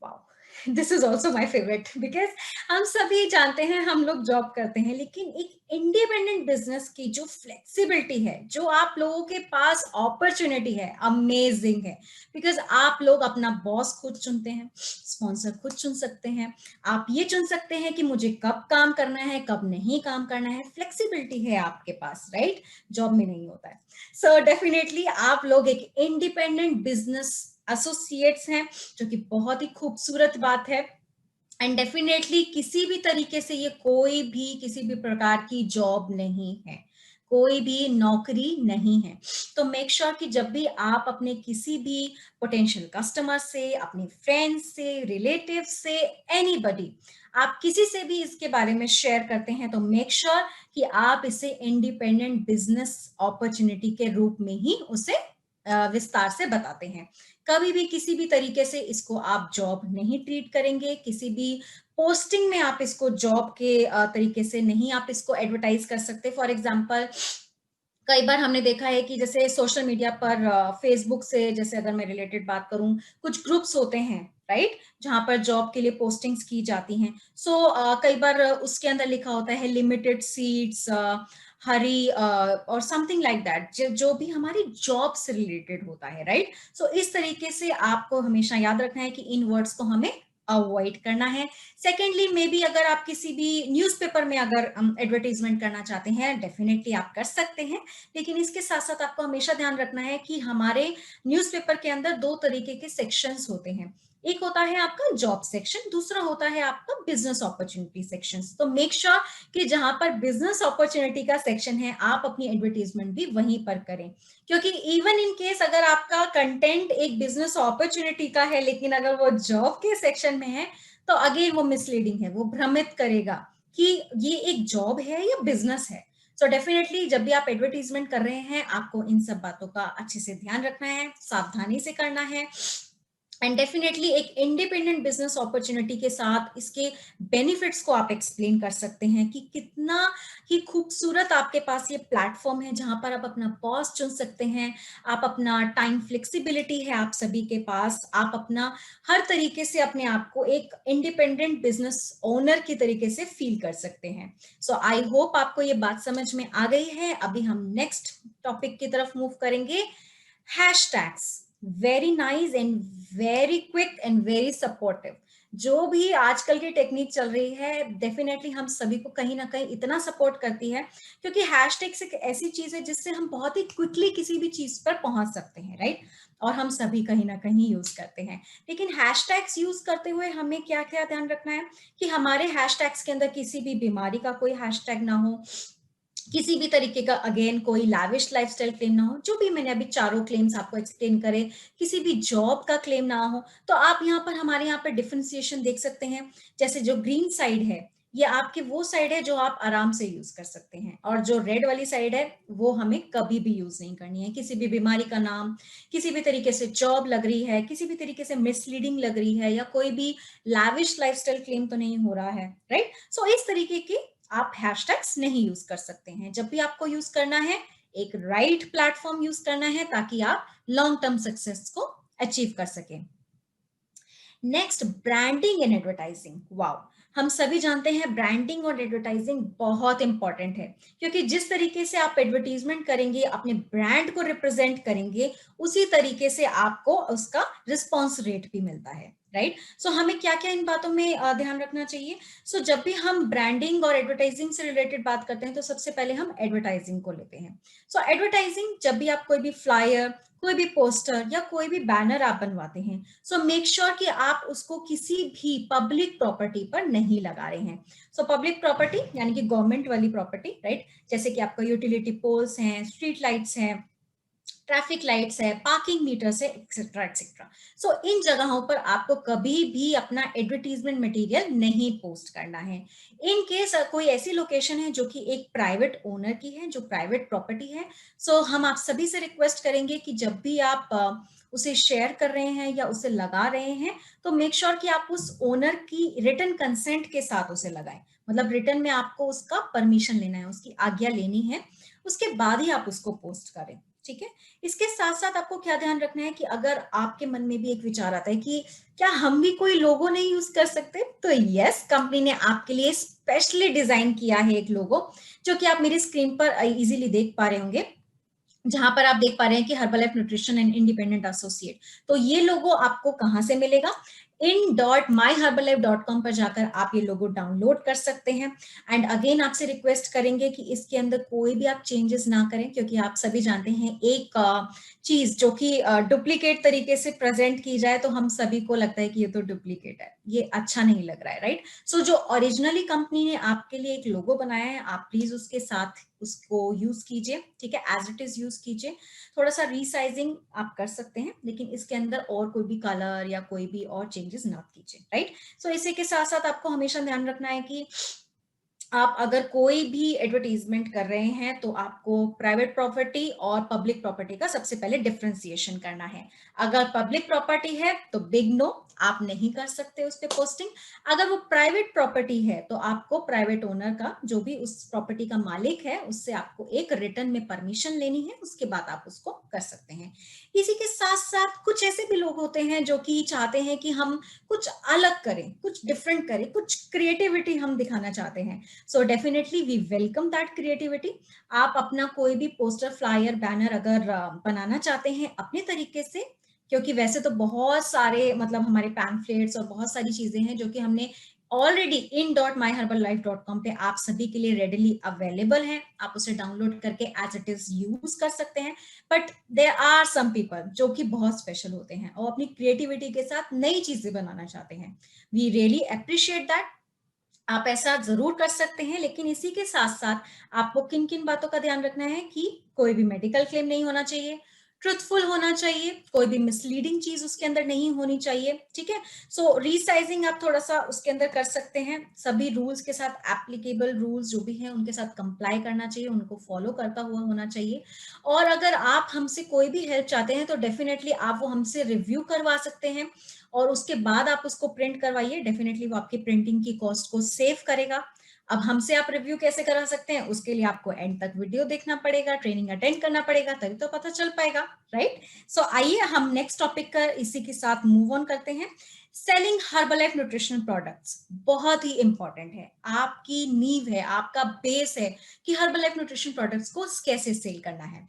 Wow, this is also my favourite, because हम सभी जानते हैं हम लोग जॉब करते हैं, लेकिन एक इंडिपेंडेंट बिजनेस की जो फ्लेक्सिबिलिटी है, जो आप लोगों के पास अपॉर्चुनिटी है, अमेजिंग है। बिकॉज आप लोग अपना बॉस खुद चुनते हैं, स्पॉन्सर खुद चुन सकते हैं, आप ये चुन सकते हैं कि मुझे कब काम करना है, कब नहीं काम करना है, फ्लेक्सिबिलिटी है आपके पास, राइट। जॉब में नहीं होता है। सो डेफिनेटली आप लोग एक इंडिपेंडेंट बिजनेस एसोसिएट्स हैं, जो कि बहुत ही खूबसूरत बात है। एंड डेफिनेटली किसी भी तरीके से ये कोई भी किसी भी प्रकार की जॉब नहीं है, कोई भी नौकरी नहीं है। तो मेक श्योर कि जब भी आप अपने किसी भी पोटेंशियल कस्टमर से, अपने फ्रेंड्स से, रिलेटिव से, एनीबडी, आप किसी से भी इसके बारे में शेयर करते हैं, तो मेक श्योर कि आप इसे इंडिपेंडेंट बिजनेस अपॉर्चुनिटी के रूप में ही उसे विस्तार से बताते हैं। कभी भी किसी भी तरीके से इसको आप जॉब नहीं ट्रीट करेंगे, किसी भी पोस्टिंग में आप इसको जॉब के तरीके से नहीं आप इसको एडवर्टाइज कर सकते। फॉर एग्जांपल, कई बार हमने देखा है कि जैसे सोशल मीडिया पर, फेसबुक से जैसे अगर मैं रिलेटेड बात करूं, कुछ ग्रुप्स होते हैं, राइट, जहां पर जॉब के लिए पोस्टिंग्स की जाती हैं। सो कई बार उसके अंदर लिखा होता है लिमिटेड सीट्स, हरी, और समथिंग लाइक दैट, जो भी हमारी जॉब से रिलेटेड होता है, राइट। सो इस तरीके से आपको हमेशा याद रखना है कि इन वर्ड्स को हमें अवॉइड करना है। सेकेंडली, मे बी अगर आप किसी भी न्यूज़पेपर में अगर एडवर्टीजमेंट करना चाहते हैं, डेफिनेटली आप कर सकते हैं, लेकिन इसके साथ साथ आपको हमेशा ध्यान रखना है कि हमारे न्यूज़पेपर के अंदर दो तरीके के सेक्शंस होते हैं। एक होता है आपका जॉब सेक्शन, दूसरा होता है आपका बिजनेस अपॉर्चुनिटी सेक्शन। तो मेक श्योर कि जहां पर बिजनेस अपॉर्चुनिटी का सेक्शन है, आप अपनी एडवर्टीजमेंट भी वहीं पर करें, क्योंकि इवन इन केस अगर आपका कंटेंट एक बिजनेस अपॉर्चुनिटी का है, लेकिन अगर वो जॉब के सेक्शन में है, तो अगेन वो मिसलीडिंग है, वो भ्रमित करेगा कि ये एक जॉब है या बिजनेस है। सो डेफिनेटली जब भी आप एडवर्टीजमेंट कर रहे हैं, आपको इन सब बातों का अच्छे से ध्यान रखना है, सावधानी से करना है। एंड डेफिनेटली एक इंडिपेंडेंट बिजनेस अपॉर्चुनिटी के साथ इसके बेनिफिट्स को आप एक्सप्लेन कर सकते हैं कि कितना ही खूबसूरत आपके पास ये प्लेटफॉर्म है, जहां पर आप अपना बॉस चुन सकते हैं, आप अपना टाइम फ्लेक्सिबिलिटी है आप सभी के पास, आप अपना हर तरीके से अपने आप को एक इंडिपेंडेंट बिजनेस ओनर की तरीके से फील कर सकते हैं। सो आई होप आपको ये बात समझ में आ गई है। अभी हम नेक्स्ट टॉपिक की तरफ मूव करेंगे। Hashtags, very nice and very quick and very supportive. जो भी आजकल की टेक्निक चल रही है, डेफिनेटली हम सभी को कहीं ना कहीं इतना सपोर्ट करती है, क्योंकि हैशटैग्स एक ऐसी चीज है जिससे हम बहुत ही क्विकली किसी भी चीज पर पहुंच सकते हैं, राइट? और हम सभी कहीं ना कहीं यूज करते हैं। लेकिन हैशटैग्स यूज करते हुए हमें क्या क्या ध्यान रखना है कि हमारे हैशटैग्स के अंदर किसी भी बीमारी का कोई हैशटैग ना हो, किसी भी तरीके का अगेन कोई लाविश लाइफस्टाइल क्लेम ना हो, जो भी मैंने अभी चारों क्लेम्स आपको एक्सप्लेन करे, किसी भी जॉब का क्लेम ना हो। तो आप यहाँ पर हमारे यहाँ पर डिफरेंशिएशन देख सकते हैं। जैसे जो ग्रीन साइड है, ये आपकी वो साइड है जो आप आराम से यूज कर सकते हैं, और जो रेड वाली साइड है वो हमें कभी भी यूज नहीं करनी है। किसी भी बीमारी का नाम, किसी भी तरीके से जॉब लग रही है, किसी भी तरीके से मिसलीडिंग लग रही है, या कोई भी लाविश लाइफस्टाइल क्लेम तो नहीं हो रहा है, राइट? सो इस तरीके की आप हैशटैग्स नहीं यूज कर सकते हैं। जब भी आपको यूज करना है, एक राइट प्लेटफॉर्म यूज करना है, ताकि आप लॉन्ग टर्म सक्सेस को अचीव कर सकें। Next, branding and advertising. Wow, हम सभी जानते हैं ब्रांडिंग और एडवर्टाइजिंग बहुत इंपॉर्टेंट है, क्योंकि जिस तरीके से आप एडवर्टीजमेंट करेंगे, अपने ब्रांड को रिप्रेजेंट करेंगे, उसी तरीके से आपको उसका रिस्पॉन्स रेट भी मिलता है, राइट? सो हमें क्या क्या इन बातों में ध्यान रखना चाहिए? सो जब भी हम ब्रांडिंग और एडवर्टाइजिंग से रिलेटेड बात करते हैं, तो सबसे पहले हम एडवर्टाइजिंग को लेते हैं। सो एडवर्टाइजिंग, जब भी आप कोई भी फ्लायर, कोई भी पोस्टर या कोई भी बैनर आप बनवाते हैं, सो मेक श्योर कि आप उसको किसी भी पब्लिक प्रॉपर्टी पर नहीं लगा रहे हैं। सो पब्लिक प्रॉपर्टी यानी कि गवर्नमेंट वाली प्रॉपर्टी, राइट? जैसे कि आपका यूटिलिटी पोल्स हैं, स्ट्रीट लाइट्स हैं, ट्रैफिक लाइट्स है, पार्किंग मीटर्स है, एक्सेट्रा एक्सेट्रा। सो इन जगहों पर आपको कभी भी अपना एडवर्टीजमेंट मटेरियल नहीं पोस्ट करना है। इन केस कोई ऐसी लोकेशन है जो कि एक प्राइवेट ओनर की है, जो प्राइवेट प्रॉपर्टी है, सो हम आप सभी से रिक्वेस्ट करेंगे कि जब भी आप उसे शेयर कर रहे हैं या उसे लगा रहे हैं, तो मेक श्योर कि आप उस ओनर की रिटन कंसेंट के साथ उसे लगाएं। मतलब रिटन में आपको उसका परमिशन लेना है, उसकी आज्ञा लेनी है, उसके बाद ही आप उसको पोस्ट करें, ठीक है? इसके साथ साथ आपको क्या ध्यान रखना है कि अगर आपके मन में भी एक विचार आता है कि क्या हम भी कोई लोगो नहीं यूज कर सकते, तो यस, कंपनी ने आपके लिए स्पेशली डिजाइन किया है एक लोगो, जो कि आप मेरी स्क्रीन पर इजीली देख पा रहे होंगे, जहां पर आप देख पा रहे हैं कि Herbalife nutrition and independent associate. तो ये लोगो आपको कहां से मिलेगा? in.myherbalife.com पर जाकर आप ये लोगो डाउनलोड कर सकते हैं। एंड अगेन आपसे रिक्वेस्ट करेंगे कि इसके अंदर कोई भी आप चेंजेस ना करें, क्योंकि आप सभी जानते हैं एक चीज जो कि डुप्लीकेट तरीके से प्रेजेंट की जाए, तो हम सभी को लगता है कि ये तो डुप्लीकेट है, ये अच्छा नहीं लग रहा है, राइट? सो जो ओरिजिनली कंपनी ने आपके लिए एक लोगो बनाया है, आप प्लीज उसके साथ उसको यूज कीजिए, ठीक है? एज इट इज यूज कीजिए। थोड़ा सा रीसाइजिंग आप कर सकते हैं, लेकिन इसके अंदर और कोई भी कलर या कोई भी और चेंजेस ना कीजिए, राइट? सो इसी के साथ साथ आपको हमेशा ध्यान रखना है कि आप अगर कोई भी एडवर्टीजमेंट कर रहे हैं, तो आपको प्राइवेट प्रॉपर्टी और पब्लिक प्रॉपर्टी का सबसे पहले डिफरेंशिएशन करना है। अगर पब्लिक प्रॉपर्टी है तो बिग नो, आप नहीं कर सकते उस पर पोस्टिंग। अगर वो प्राइवेट प्रॉपर्टी है, तो आपको प्राइवेट ओनर का, जो भी उस प्रॉपर्टी का मालिक है, उससे आपको एक रिटर्न में परमिशन लेनी है, उसके बाद आप उसको कर सकते हैं। इसी के साथ साथ कुछ ऐसे भी लोग होते हैं जो कि चाहते हैं कि हम कुछ अलग करें, कुछ डिफरेंट करें, कुछ क्रिएटिविटी हम दिखाना चाहते हैं। So definitely we welcome that creativity. आप अपना कोई भी पोस्टर, फ्लायर, बैनर अगर बनाना चाहते हैं अपने तरीके से, क्योंकि वैसे तो बहुत सारे मतलब हमारे पैम्फलेट्स और बहुत सारी चीजें हैं जो कि हमने ऑलरेडी in.myherbalife.com पे आप सभी के लिए रेडिली अवेलेबल है, आप उसे डाउनलोड करके एज इट इज यूज कर सकते हैं। But there are some people जो कि बहुत स्पेशल होते हैं और अपनी क्रिएटिविटी के साथ नई चीजें बनाना चाहते हैं। We really appreciate that. आप ऐसा जरूर कर सकते हैं, लेकिन इसी के साथ साथ आपको किन किन बातों का ध्यान रखना है कि कोई भी मेडिकल क्लेम नहीं होना चाहिए, ट्रुथफुल होना चाहिए, कोई भी मिसलीडिंग चीज उसके अंदर नहीं होनी चाहिए, ठीक है? सो रीसाइजिंग आप थोड़ा सा उसके अंदर कर सकते हैं। सभी रूल्स के साथ, एप्लीकेबल रूल्स जो भी हैं उनके साथ कंप्लाई करना चाहिए, उनको फॉलो करता हुआ होना चाहिए। और अगर आप हमसे कोई भी हेल्प चाहते हैं, तो डेफिनेटली आप वो हमसे रिव्यू करवा सकते हैं, और उसके बाद आप उसको प्रिंट करवाइए। डेफिनेटली वो आपकी प्रिंटिंग की कॉस्ट को सेव करेगा। अब हमसे आप रिव्यू कैसे करा सकते हैं, उसके लिए आपको एंड तक वीडियो देखना पड़ेगा, ट्रेनिंग अटेंड करना पड़ेगा, तभी तो पता चल पाएगा, राइट? सो आइए हम नेक्स्ट टॉपिक का इसी के साथ मूव ऑन करते हैं। सेलिंग हर्बलाइफ न्यूट्रिशनल प्रोडक्ट्स बहुत ही इंपॉर्टेंट है, आपकी नींव है, आपका बेस है कि हर्बलाइफ न्यूट्रिशन प्रोडक्ट्स को कैसे सेल करना है।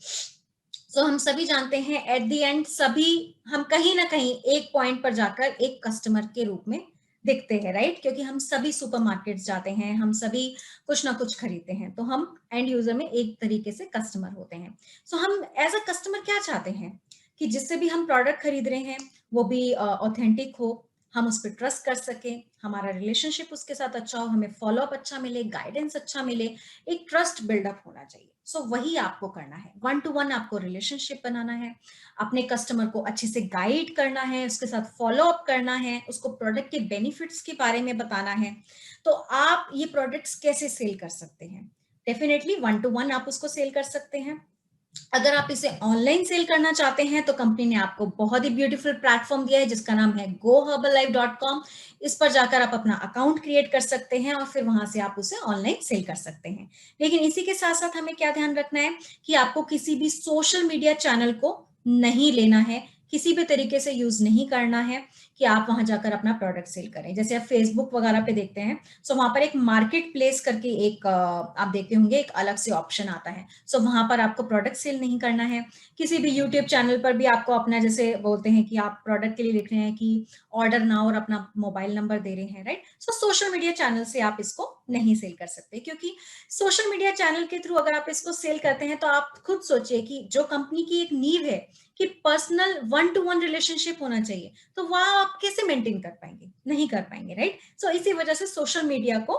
सो हम सभी जानते हैं एट द एंड सभी हम कहीं ना कहीं एक पॉइंट पर जाकर एक कस्टमर के रूप में दिखते हैं, राइट? क्योंकि हम सभी सुपरमार्केट जाते हैं, हम सभी कुछ ना कुछ खरीदते हैं, तो हम एंड यूजर में एक तरीके से कस्टमर होते हैं। सो हम एज अ कस्टमर क्या चाहते हैं कि जिससे भी हम प्रोडक्ट खरीद रहे हैं वो भी ऑथेंटिक हो, हम उस पर ट्रस्ट कर सकें, हमारा रिलेशनशिप उसके साथ अच्छा हो, हमें फॉलोअप अच्छा मिले, गाइडेंस अच्छा मिले, एक ट्रस्ट बिल्डअप होना चाहिए। सो वही आपको करना है, वन टू वन आपको रिलेशनशिप बनाना है, अपने कस्टमर को अच्छे से गाइड करना है, उसके साथ फॉलो अप करना है, उसको प्रोडक्ट के बेनिफिट्स के बारे में बताना है। तो आप ये प्रोडक्ट्स कैसे सेल कर सकते हैं? डेफिनेटली वन टू वन आप उसको सेल कर सकते हैं। अगर आप इसे ऑनलाइन सेल करना चाहते हैं तो कंपनी ने आपको बहुत ही ब्यूटीफुल प्लेटफॉर्म दिया है जिसका नाम है goherbalife.com। इस पर जाकर आप अपना अकाउंट क्रिएट कर सकते हैं और फिर वहां से आप उसे ऑनलाइन सेल कर सकते हैं। लेकिन इसी के साथ साथ हमें क्या ध्यान रखना है कि आपको किसी भी सोशल मीडिया चैनल को नहीं लेना है, किसी भी तरीके से यूज नहीं करना है कि आप वहां जाकर अपना प्रोडक्ट सेल करें। जैसे आप फेसबुक वगैरह पे देखते हैं, सो वहां पर एक मार्केट प्लेस करके एक आप देखते होंगे एक अलग से ऑप्शन आता है, सो वहां पर आपको प्रोडक्ट सेल नहीं करना है। किसी भी यूट्यूब चैनल पर भी आपको अपना, जैसे बोलते हैं कि आप प्रोडक्ट के लिए लिख रहे हैं कि ऑर्डर नाउ और अपना मोबाइल नंबर दे रहे हैं, राइट? सो सोशल मीडिया चैनल से आप इसको नहीं सेल कर सकते, क्योंकि सोशल मीडिया चैनल के थ्रू अगर आप इसको सेल करते हैं तो आप खुद सोचिए कि जो कंपनी की एक नींव है कि personal one two one relationship होना चाहिए, तो वह आप कैसे मेंटेन कर पाएंगे? नहीं कर पाएंगे, राइट? सो इसी वजह से सोशल मीडिया को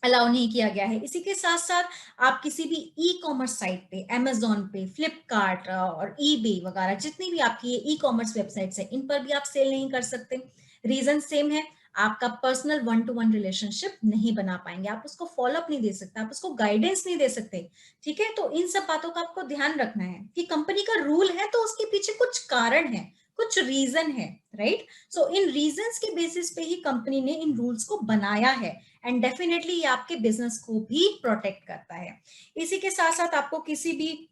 अलाउ नहीं किया गया है। इसी के साथ साथ आप किसी भी ई कॉमर्स साइट पे, अमेजोन पे, फ्लिपकार्ट और ईबे वगैरह जितनी भी आपकी ई कॉमर्स वेबसाइट्स है, इन पर भी आप सेल नहीं कर सकते। रीजन सेम है, आपका personal one two one relationship नहीं बना पाएंगे, आप उसको फॉलोअप नहीं दे सकते, आप उसको गाइडेंस नहीं दे सकते। ठीक है, तो इन सब बातों का आपको ध्यान रखना है कि कंपनी का रूल है तो उसके पीछे कुछ कारण है, कुछ रीजन है, राइट? सो इन रीजंस के बेसिस पे ही कंपनी ने इन रूल्स को बनाया है, एंड डेफिनेटली ये आपके बिजनेस को भी प्रोटेक्ट करता है। इसी के साथ साथ आपको किसी भी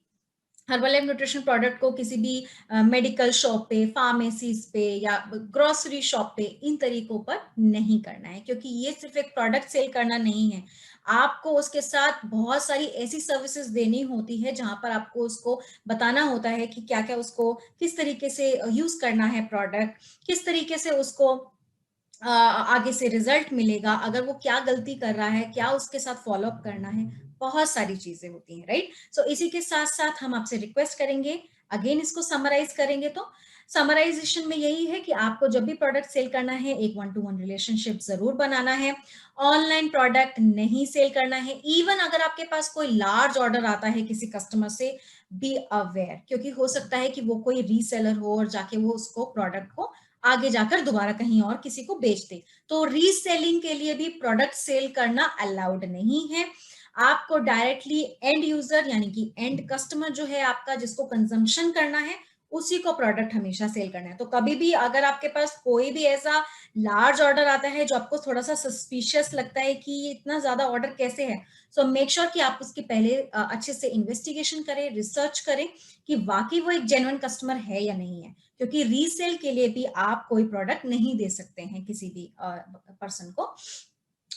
हर्बल लाइफ न्यूट्रिशन प्रोडक्ट को किसी भी मेडिकल शॉप पे, फार्मेसीज पे या ग्रोसरी शॉप पे इन तरीकों पर नहीं करना है, क्योंकि ये सिर्फ एक प्रोडक्ट सेल करना नहीं है, आपको उसके साथ बहुत सारी ऐसी सर्विसेज देनी होती है जहां पर आपको उसको बताना होता है कि क्या क्या उसको किस तरीके से यूज करना है प्रोडक्ट, किस तरीके से उसको आगे से रिजल्ट मिलेगा, अगर वो क्या गलती कर रहा है, क्या उसके साथ फॉलो अप करना है, बहुत सारी चीजें होती हैं, राइट? सो इसी के साथ साथ हम आपसे रिक्वेस्ट करेंगे, अगेन इसको समराइज करेंगे तो समराइजेशन में यही है कि आपको जब भी प्रोडक्ट सेल करना है एक वन टू वन रिलेशनशिप जरूर बनाना है, ऑनलाइन प्रोडक्ट नहीं सेल करना है। इवन अगर आपके पास कोई लार्ज ऑर्डर आता है किसी कस्टमर से, बी अवेयर, क्योंकि हो सकता है कि वो कोई रीसेलर हो और जाके वो उसको प्रोडक्ट को आगे जाकर दोबारा कहीं और किसी को बेच दे, तो रीसेलिंग के लिए भी प्रोडक्ट सेल करना अलाउड नहीं है। आपको डायरेक्टली एंड यूजर यानी कि एंड कस्टमर जो है आपका, जिसको कंजम्पशन करना है, उसी को प्रोडक्ट हमेशा सेल करना है। तो कभी भी अगर आपके पास कोई भी ऐसा लार्ज ऑर्डर आता है जो आपको थोड़ा सा सस्पिशियस लगता है कि ये इतना ज्यादा ऑर्डर कैसे है, सो मेक श्योर कि आप उसकी पहले अच्छे से इन्वेस्टिगेशन करें, रिसर्च करें कि वाकई वो एक जेन्युइन कस्टमर है या नहीं है, क्योंकि रीसेल के लिए भी आप कोई प्रोडक्ट नहीं दे सकते हैं किसी भी पर्सन को,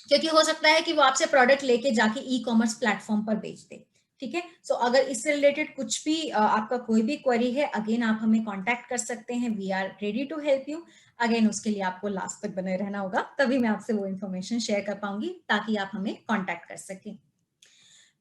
क्योंकि हो सकता है कि वो आपसे प्रोडक्ट लेके जाके ई कॉमर्स प्लेटफॉर्म पर बेच दे। ठीक है, सो अगर इससे रिलेटेड कुछ भी आपका कोई भी क्वेरी है, अगेन आप हमें कांटेक्ट कर सकते हैं, we are ready to help you. Again उसके लिए आपको लास्ट तक बने रहना होगा, तभी मैं आपसे वो इन्फॉर्मेशन शेयर कर पाऊंगी ताकि आप हमें कांटेक्ट कर सकें।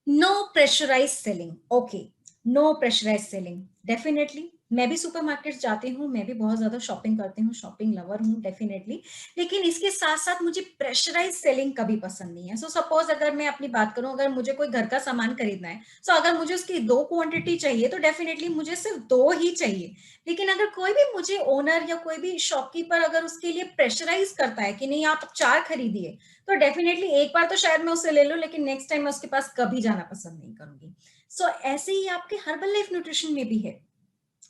No pressurise selling, okay, no pressurise selling, definitely मैं भी सुपरमार्केट जाती हूँ, मैं भी बहुत ज्यादा शॉपिंग करती हूँ, शॉपिंग लवर हूँ डेफिनेटली, लेकिन इसके साथ साथ मुझे प्रेशराइज सेलिंग कभी पसंद नहीं है। सो सपोज अगर मैं अपनी बात करूं, अगर मुझे कोई घर का सामान खरीदना है, सो अगर मुझे उसकी 2 क्वांटिटी चाहिए तो डेफिनेटली मुझे सिर्फ 2 ही चाहिए। लेकिन अगर कोई भी मुझे ओनर या कोई भी शॉपकीपर अगर उसके लिए प्रेशराइज करता है कि नहीं आप 4 खरीदिए, तो डेफिनेटली एक बार तो शायद मैं उसे ले लूं, लेकिन नेक्स्ट टाइम मैं उसके पास कभी जाना पसंद नहीं करूंगी। सो ऐसे ही आपके हर्बल लाइफ न्यूट्रिशन में भी है,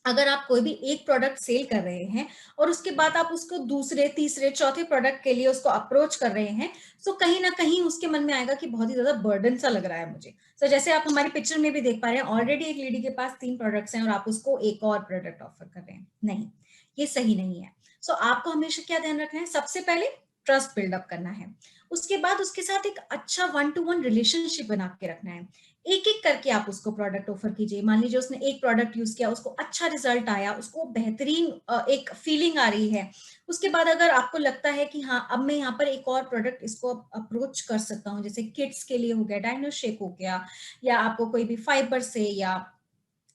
अगर आप कोई भी एक प्रोडक्ट सेल कर रहे हैं और उसके बाद आप उसको दूसरे, तीसरे, चौथे प्रोडक्ट के लिए उसको अप्रोच कर रहे हैं, तो कहीं ना कहीं उसके मन में आएगा कि बहुत ही ज्यादा बर्डन सा लग रहा है मुझे। तो जैसे आप हमारी पिक्चर में भी देख पा रहे हैं, ऑलरेडी एक लेडी के पास 3 प्रोडक्ट्स हैं और आप उसको एक और प्रोडक्ट ऑफर कर रहे हैं, नहीं, ये सही नहीं है। सो आपको हमेशा क्या ध्यान रखना है, सबसे पहले ट्रस्ट बिल्डअप करना है, उसके बाद उसके साथ एक अच्छा वन टू वन रिलेशनशिप बना के रखना है। एक एक करके आप उसको प्रोडक्ट ऑफर कीजिए। मान लीजिए उसने एक प्रोडक्ट यूज किया, उसको अच्छा रिजल्ट आया, उसको बेहतरीन एक फीलिंग आ रही है, उसके बाद अगर आपको लगता है कि हाँ अब मैं यहाँ पर एक और प्रोडक्ट इसको अप्रोच कर सकता हूँ, जैसे किड्स के लिए हो गया डायनो शेक हो गया, या आपको कोई भी फाइबर से या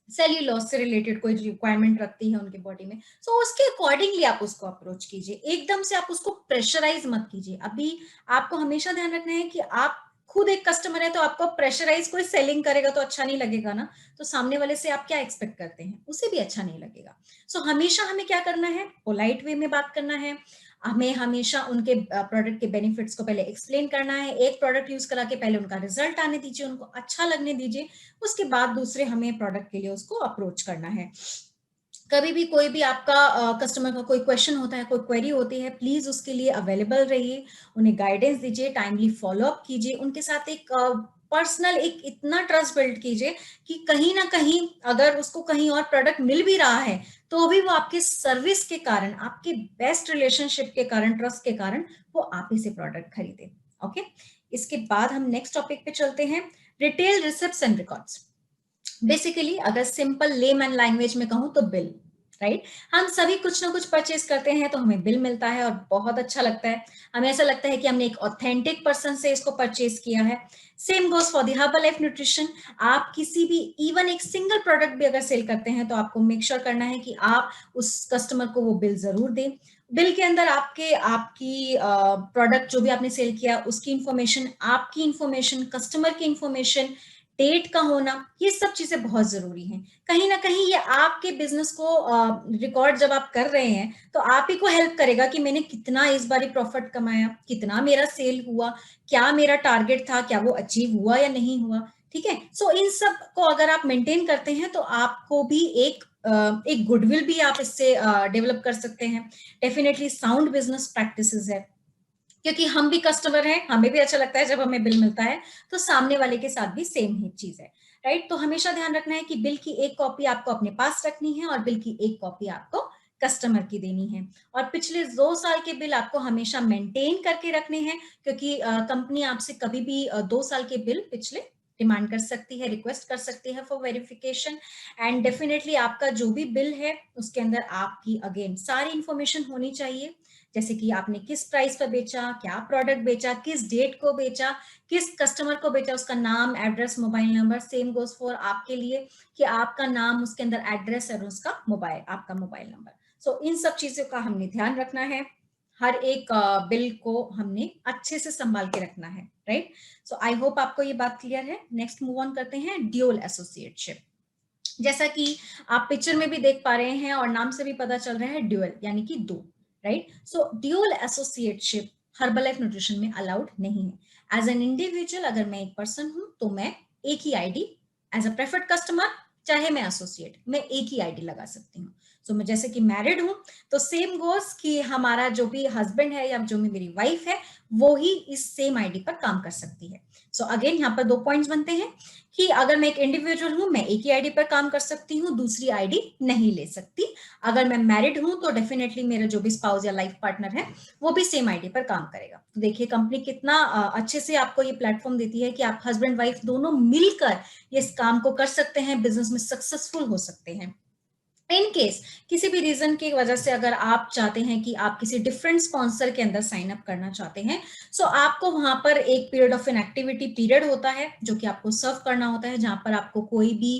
सेल्यूलोज से रिलेटेड कोई रिक्वायरमेंट रखती है उनके बॉडी में, सो उसके अकॉर्डिंगली आप उसको अप्रोच कीजिए। एकदम से आप उसको प्रेशराइज मत कीजिए। अभी आपको हमेशा ध्यान रखना है कि आप खुद एक कस्टमर है, तो आपको प्रेशराइज कोई सेलिंग करेगा तो अच्छा नहीं लगेगा ना, तो सामने वाले से आप क्या एक्सपेक्ट करते हैं, उसे भी अच्छा नहीं लगेगा। सो हमेशा हमें क्या करना है, पोलाइट वे में बात करना है, हमें हमेशा उनके प्रोडक्ट के बेनिफिट्स को पहले एक्सप्लेन करना है। एक प्रोडक्ट यूज करा के पहले उनका रिजल्ट आने दीजिए, उनको अच्छा लगने दीजिए, उसके बाद दूसरे हमें प्रोडक्ट के लिए उसको अप्रोच करना है। कभी भी कोई भी आपका कस्टमर का कोई क्वेश्चन होता है, कोई क्वेरी होती है, प्लीज उसके लिए अवेलेबल रहिए, उन्हें गाइडेंस दीजिए, टाइमली फॉलो अप कीजिए, उनके साथ एक पर्सनल एक इतना ट्रस्ट बिल्ड कीजिए कि कहीं ना कहीं अगर उसको कहीं और प्रोडक्ट मिल भी रहा है तो भी वो आपके सर्विस के कारण, आपके बेस्ट रिलेशनशिप के कारण, ट्रस्ट के कारण वो आप ही से प्रोडक्ट खरीदे। ओके, इसके बाद हम नेक्स्ट टॉपिक पे चलते हैं, retail receipts and records. Basically अगर सिंपल लेमैन लैंग्वेज में कहूं तो बिल, राइट। हम सभी कुछ ना कुछ परचेज करते हैं तो हमें बिल मिलता है और बहुत अच्छा लगता है, हमें ऐसा लगता है कि हमने एक ऑथेंटिक पर्सन से इसको परचेज किया है। Same goes for the herbal nutrition. आप किसी भी इवन एक सिंगल प्रोडक्ट भी अगर सेल करते हैं तो आपको मेक श्योर करना है कि आप उस कस्टमर को वो बिल जरूर दें। बिल के अंदर आपकी प्रोडक्ट जो भी आपने सेल किया उसकी इंफॉर्मेशन, आपकी इंफॉर्मेशन, कस्टमर की इंफॉर्मेशन, डेट का होना, ये सब चीजें बहुत जरूरी हैं। कहीं ना कहीं ये आपके बिजनेस को रिकॉर्ड जब आप कर रहे हैं तो आप ही को हेल्प करेगा कि मैंने कितना इस बारी प्रॉफिट कमाया, कितना मेरा सेल हुआ, क्या मेरा टारगेट था, क्या वो अचीव हुआ या नहीं हुआ। ठीक है, सो इन सब को अगर आप मेंटेन करते हैं तो आपको भी एक गुडविल भी आप इससे डेवलप कर सकते हैं। डेफिनेटली साउंड बिजनेस प्रैक्टिसेस है, क्योंकि हम भी कस्टमर हैं, हमें भी अच्छा लगता है जब हमें बिल मिलता है, तो सामने वाले के साथ भी सेम ही चीज है, राइट। तो हमेशा ध्यान रखना है कि बिल की एक कॉपी आपको अपने पास रखनी है और बिल की एक कॉपी आपको कस्टमर की देनी है। और पिछले 2 साल के बिल आपको हमेशा मेंटेन करके रखने हैं, क्योंकि कंपनी आपसे कभी भी 2 साल के बिल पिछले डिमांड कर सकती है, रिक्वेस्ट कर सकती है फॉर वेरिफिकेशन। एंड डेफिनेटली आपका जो भी बिल है उसके अंदर आपकी अगेन सारी इंफॉर्मेशन होनी चाहिए, जैसे कि आपने किस प्राइस पर बेचा, क्या प्रोडक्ट बेचा, किस डेट को बेचा, किस कस्टमर को बेचा, उसका नाम, address, mobile number. Same goes for आपके लिए कि आपका नाम, उसके अंदर एड्रेस और उसका मोबाइल, आपका मोबाइल नंबर। सो इन सब चीजों का हमने ध्यान रखना है, हर एक बिल को हमने अच्छे से संभाल के रखना है, राइट। सो आई होप आपको ये बात क्लियर है। नेक्स्ट मूव ऑन करते हैं, ड्यूअल एसोसिएटशिप। जैसा कि आप पिक्चर में भी देख पा रहे हैं और नाम से भी पता चल रहा है, ड्यूअल यानी कि दो, राइट। सो ड्यूअल एसोसिएटशिप हर्बलाइफ न्यूट्रिशन में अलाउड नहीं है। एज एन इंडिविजुअल अगर मैं एक पर्सन हूं तो मैं एक ही ID, as a preferred customer चाहे मैं एसोसिएट, मैं एक ही आईडी लगा सकती हूँ। सो मैं जैसे कि मैरिड हूं तो सेम गोस कि हमारा जो भी हस्बैंड है या जो भी मेरी वाइफ है वो ही इस सेम आईडी पर काम कर सकती है। सो अगेन यहाँ पर 2 पॉइंट्स बनते हैं कि अगर मैं एक इंडिविजुअल हूं मैं एक ही आईडी पर काम कर सकती हूँ, दूसरी आईडी नहीं ले सकती। अगर मैं मैरिड हूं तो डेफिनेटली मेरा जो भी स्पाउस या लाइफ पार्टनर है वो भी सेम आईडी पर काम करेगा। तो देखिए कंपनी कितना अच्छे से आपको ये प्लेटफॉर्म देती है कि आप हस्बैंड वाइफ दोनों मिलकर इस काम को कर सकते हैं, बिजनेस में सक्सेसफुल हो सकते हैं। इन केस किसी भी रीजन की वजह से अगर आप चाहते हैं कि आप किसी डिफरेंट स्पॉन्सर के अंदर साइन अप करना चाहते हैं, सो आपको वहां पर एक पीरियड ऑफ इनएक्टिविटी पीरियड होता है जो कि आपको सर्व करना होता है, जहां पर आपको कोई भी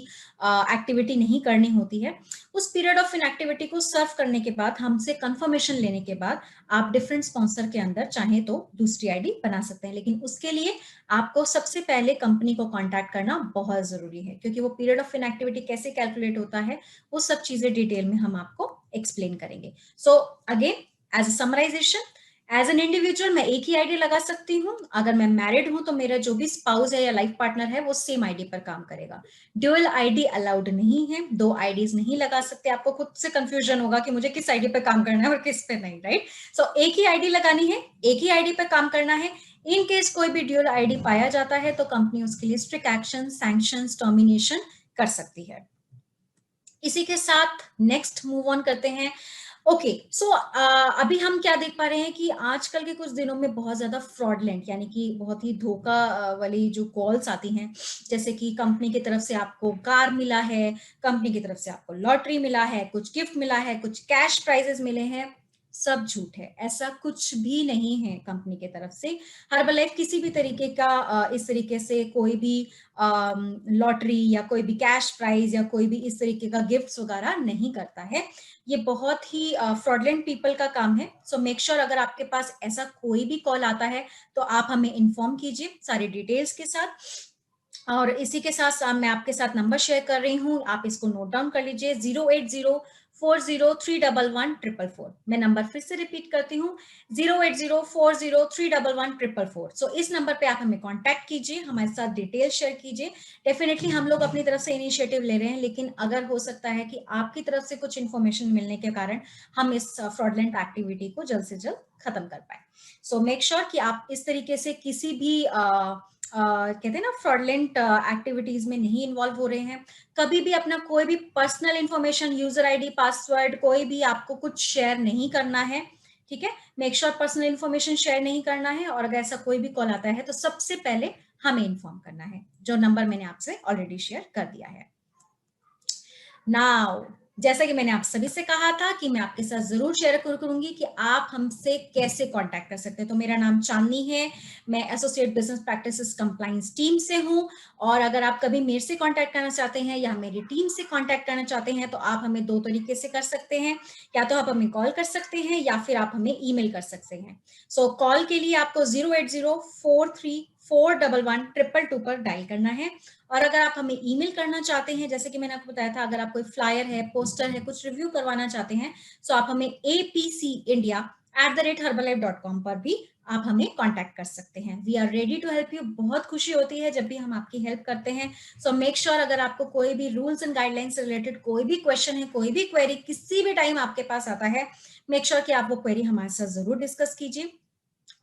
एक्टिविटी नहीं करनी होती है। उस पीरियड ऑफ इनएक्टिविटी को सर्व करने के बाद, हमसे कंफर्मेशन लेने के बाद, आप डिफरेंट स्पॉन्सर के अंदर चाहे तो दूसरी आईडी बना सकते हैं, लेकिन उसके लिए आपको सबसे पहले कंपनी को कांटेक्ट करना बहुत जरूरी है, क्योंकि वो पीरियड ऑफ इनएक्टिविटी कैसे कैलकुलेट होता है वो सब चीजें डिटेल में हम आपको एक्सप्लेन करेंगे। So again as a summarisation, as an individual मैं एक ही आईडी लगा सकती हूँ, अगर मैं मैरिड हूं तो मेरा जो भी स्पाउस है या लाइफ पार्टनर है वो सेम आईडी पर काम करेगा। ड्यूअल आईडी अलाउड नहीं है, 2 आईडीज नहीं लगा सकते। आपको खुद से कंफ्यूजन होगा कि मुझे किस आईडी पर काम करना है और किस पे नहीं, राइट। सो एक ही आईडी लगानी है, एक ही आईडी पर काम करना है। इन केस कोई भी ड्यूअल आईडी पाया जाता है तो कंपनी उसके लिए स्ट्रिक्ट एक्शन, सैंक्शंस, टर्मिनेशन कर सकती है। इसी के साथ नेक्स्ट मूव ऑन करते हैं, ओके, सो अभी हम क्या देख पा रहे हैं कि आजकल के कुछ दिनों में बहुत ज्यादा फ्रॉडलेंट यानी कि बहुत ही धोखा वाली जो कॉल्स आती हैं, जैसे कि कंपनी की तरफ से आपको कार मिला है, कंपनी की तरफ से आपको लॉटरी मिला है, कुछ गिफ्ट मिला है, कुछ कैश प्राइजेस मिले हैं, सब झूठ है। ऐसा कुछ भी नहीं है कंपनी की तरफ से। हर्बलाइफ किसी भी तरीके का इस तरीके से कोई भी लॉटरी या कोई भी कैश प्राइज या कोई भी इस तरीके का गिफ्ट्स वगैरह नहीं करता है। ये बहुत ही फ्रॉडलेंट पीपल का काम है। सो मेक श्योर अगर आपके पास ऐसा कोई भी कॉल आता है तो आप हमें इन्फॉर्म कीजिए सारी डिटेल्स के साथ। और इसी के साथ मैं आपके साथ नंबर शेयर कर रही हूँ, आप इसको नोट डाउन कर लीजिए, 08040311444। मैं नंबर फिर से रिपीट करती हूँ, 08040311444। सो इस नंबर पे आप हमें कांटेक्ट कीजिए, हमारे साथ डिटेल शेयर कीजिए। डेफिनेटली हम लोग अपनी तरफ से इनिशिएटिव ले रहे हैं, लेकिन अगर हो सकता है कि आपकी तरफ से कुछ इन्फॉर्मेशन मिलने के कारण हम इस फ्रॉडलेंट एक्टिविटी को जल्द से जल्द खत्म कर पाए। सो मेक श्योर कि आप इस तरीके से किसी भी कहते हैं ना फ्रॉडलेंट एक्टिविटीज में नहीं इन्वॉल्व हो रहे हैं। कभी भी अपना कोई भी personal information, user ID, password, कोई भी आपको कुछ शेयर नहीं करना है, ठीक है। Make sure personal information share नहीं करना है, और अगर ऐसा कोई भी कॉल आता है तो सबसे पहले हमें इन्फॉर्म करना है, जो नंबर मैंने आपसे ऑलरेडी शेयर कर दिया है। नाउ, जैसा कि मैंने आप सभी से कहा था कि मैं आपके साथ जरूर शेयर करूंगी कि आप हमसे कैसे कांटेक्ट कर सकते हैं। तो मेरा नाम चांदनी है, मैं associate business practices compliance team से हूं। और अगर आप कभी मेरे से कांटेक्ट करना चाहते हैं या मेरी टीम से कांटेक्ट करना चाहते हैं तो आप हमें दो तरीके से कर सकते हैं। या तो आप हमें कॉल कर सकते हैं या फिर आप हमें ईमेल कर सकते हैं। सो कॉल के लिए आपको 08043411222 पर डायल करना है। और अगर आप हमें ईमेल करना चाहते हैं, जैसे कि मैंने आपको बताया था, अगर आप कोई फ्लायर है, पोस्टर है, कुछ रिव्यू करवाना चाहते हैं, तो आप हमें apcindia@herbalife.com पर भी आप हमें कांटेक्ट कर सकते हैं। We are ready to help you. बहुत खुशी होती है जब भी हम आपकी हेल्प करते हैं। सो मेक श्योर अगर आपको कोई भी रूल्स एंड गाइडलाइंस से रिलेटेड कोई भी क्वेश्चन है, कोई भी क्वेरी किसी भी टाइम आपके पास आता है, मेक श्योर कि आप वो क्वेरी हमारे साथ जरूर डिस्कस कीजिए,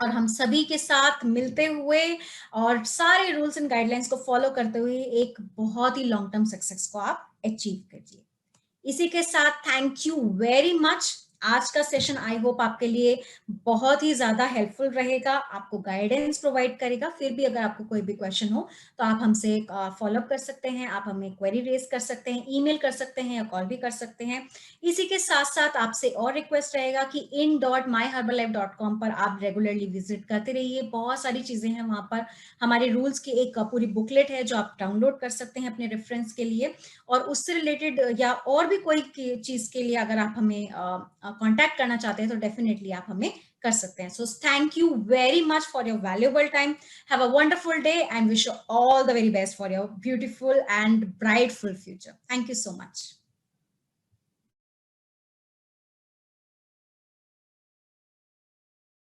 और हम सभी के साथ मिलते हुए और सारे रूल्स एंड गाइडलाइंस को फॉलो करते हुए एक बहुत ही लॉन्ग टर्म सक्सेस को आप अचीव कीजिए। इसी के साथ थैंक यू वेरी मच। आज का सेशन आई होप आपके लिए बहुत ही ज्यादा हेल्पफुल रहेगा, आपको गाइडेंस प्रोवाइड करेगा। फिर भी अगर आपको कोई भी क्वेश्चन हो तो आप हमसे फॉलो अप कर सकते हैं, आप हमें क्वेरी रेज कर सकते हैं, ईमेल कर सकते हैं या कॉल भी कर सकते हैं। इसी के साथ साथ आपसे और रिक्वेस्ट रहेगा कि in.myherbalife.com पर आप रेगुलरली विजिट करते रहिए। बहुत सारी चीजें हैं वहां पर, हमारे रूल्स की एक पूरी बुकलेट है जो आप डाउनलोड कर सकते हैं अपने रेफरेंस के लिए। और उससे रिलेटेड या और भी कोई चीज के लिए अगर आप हमें कांटेक्ट करना चाहते हैं तो डेफिनेटली आप हमें कर सकते हैं। So thank you very much for your valuable time. Have a wonderful day and wish you all the very best for your beautiful and brightful future. Thank you so much.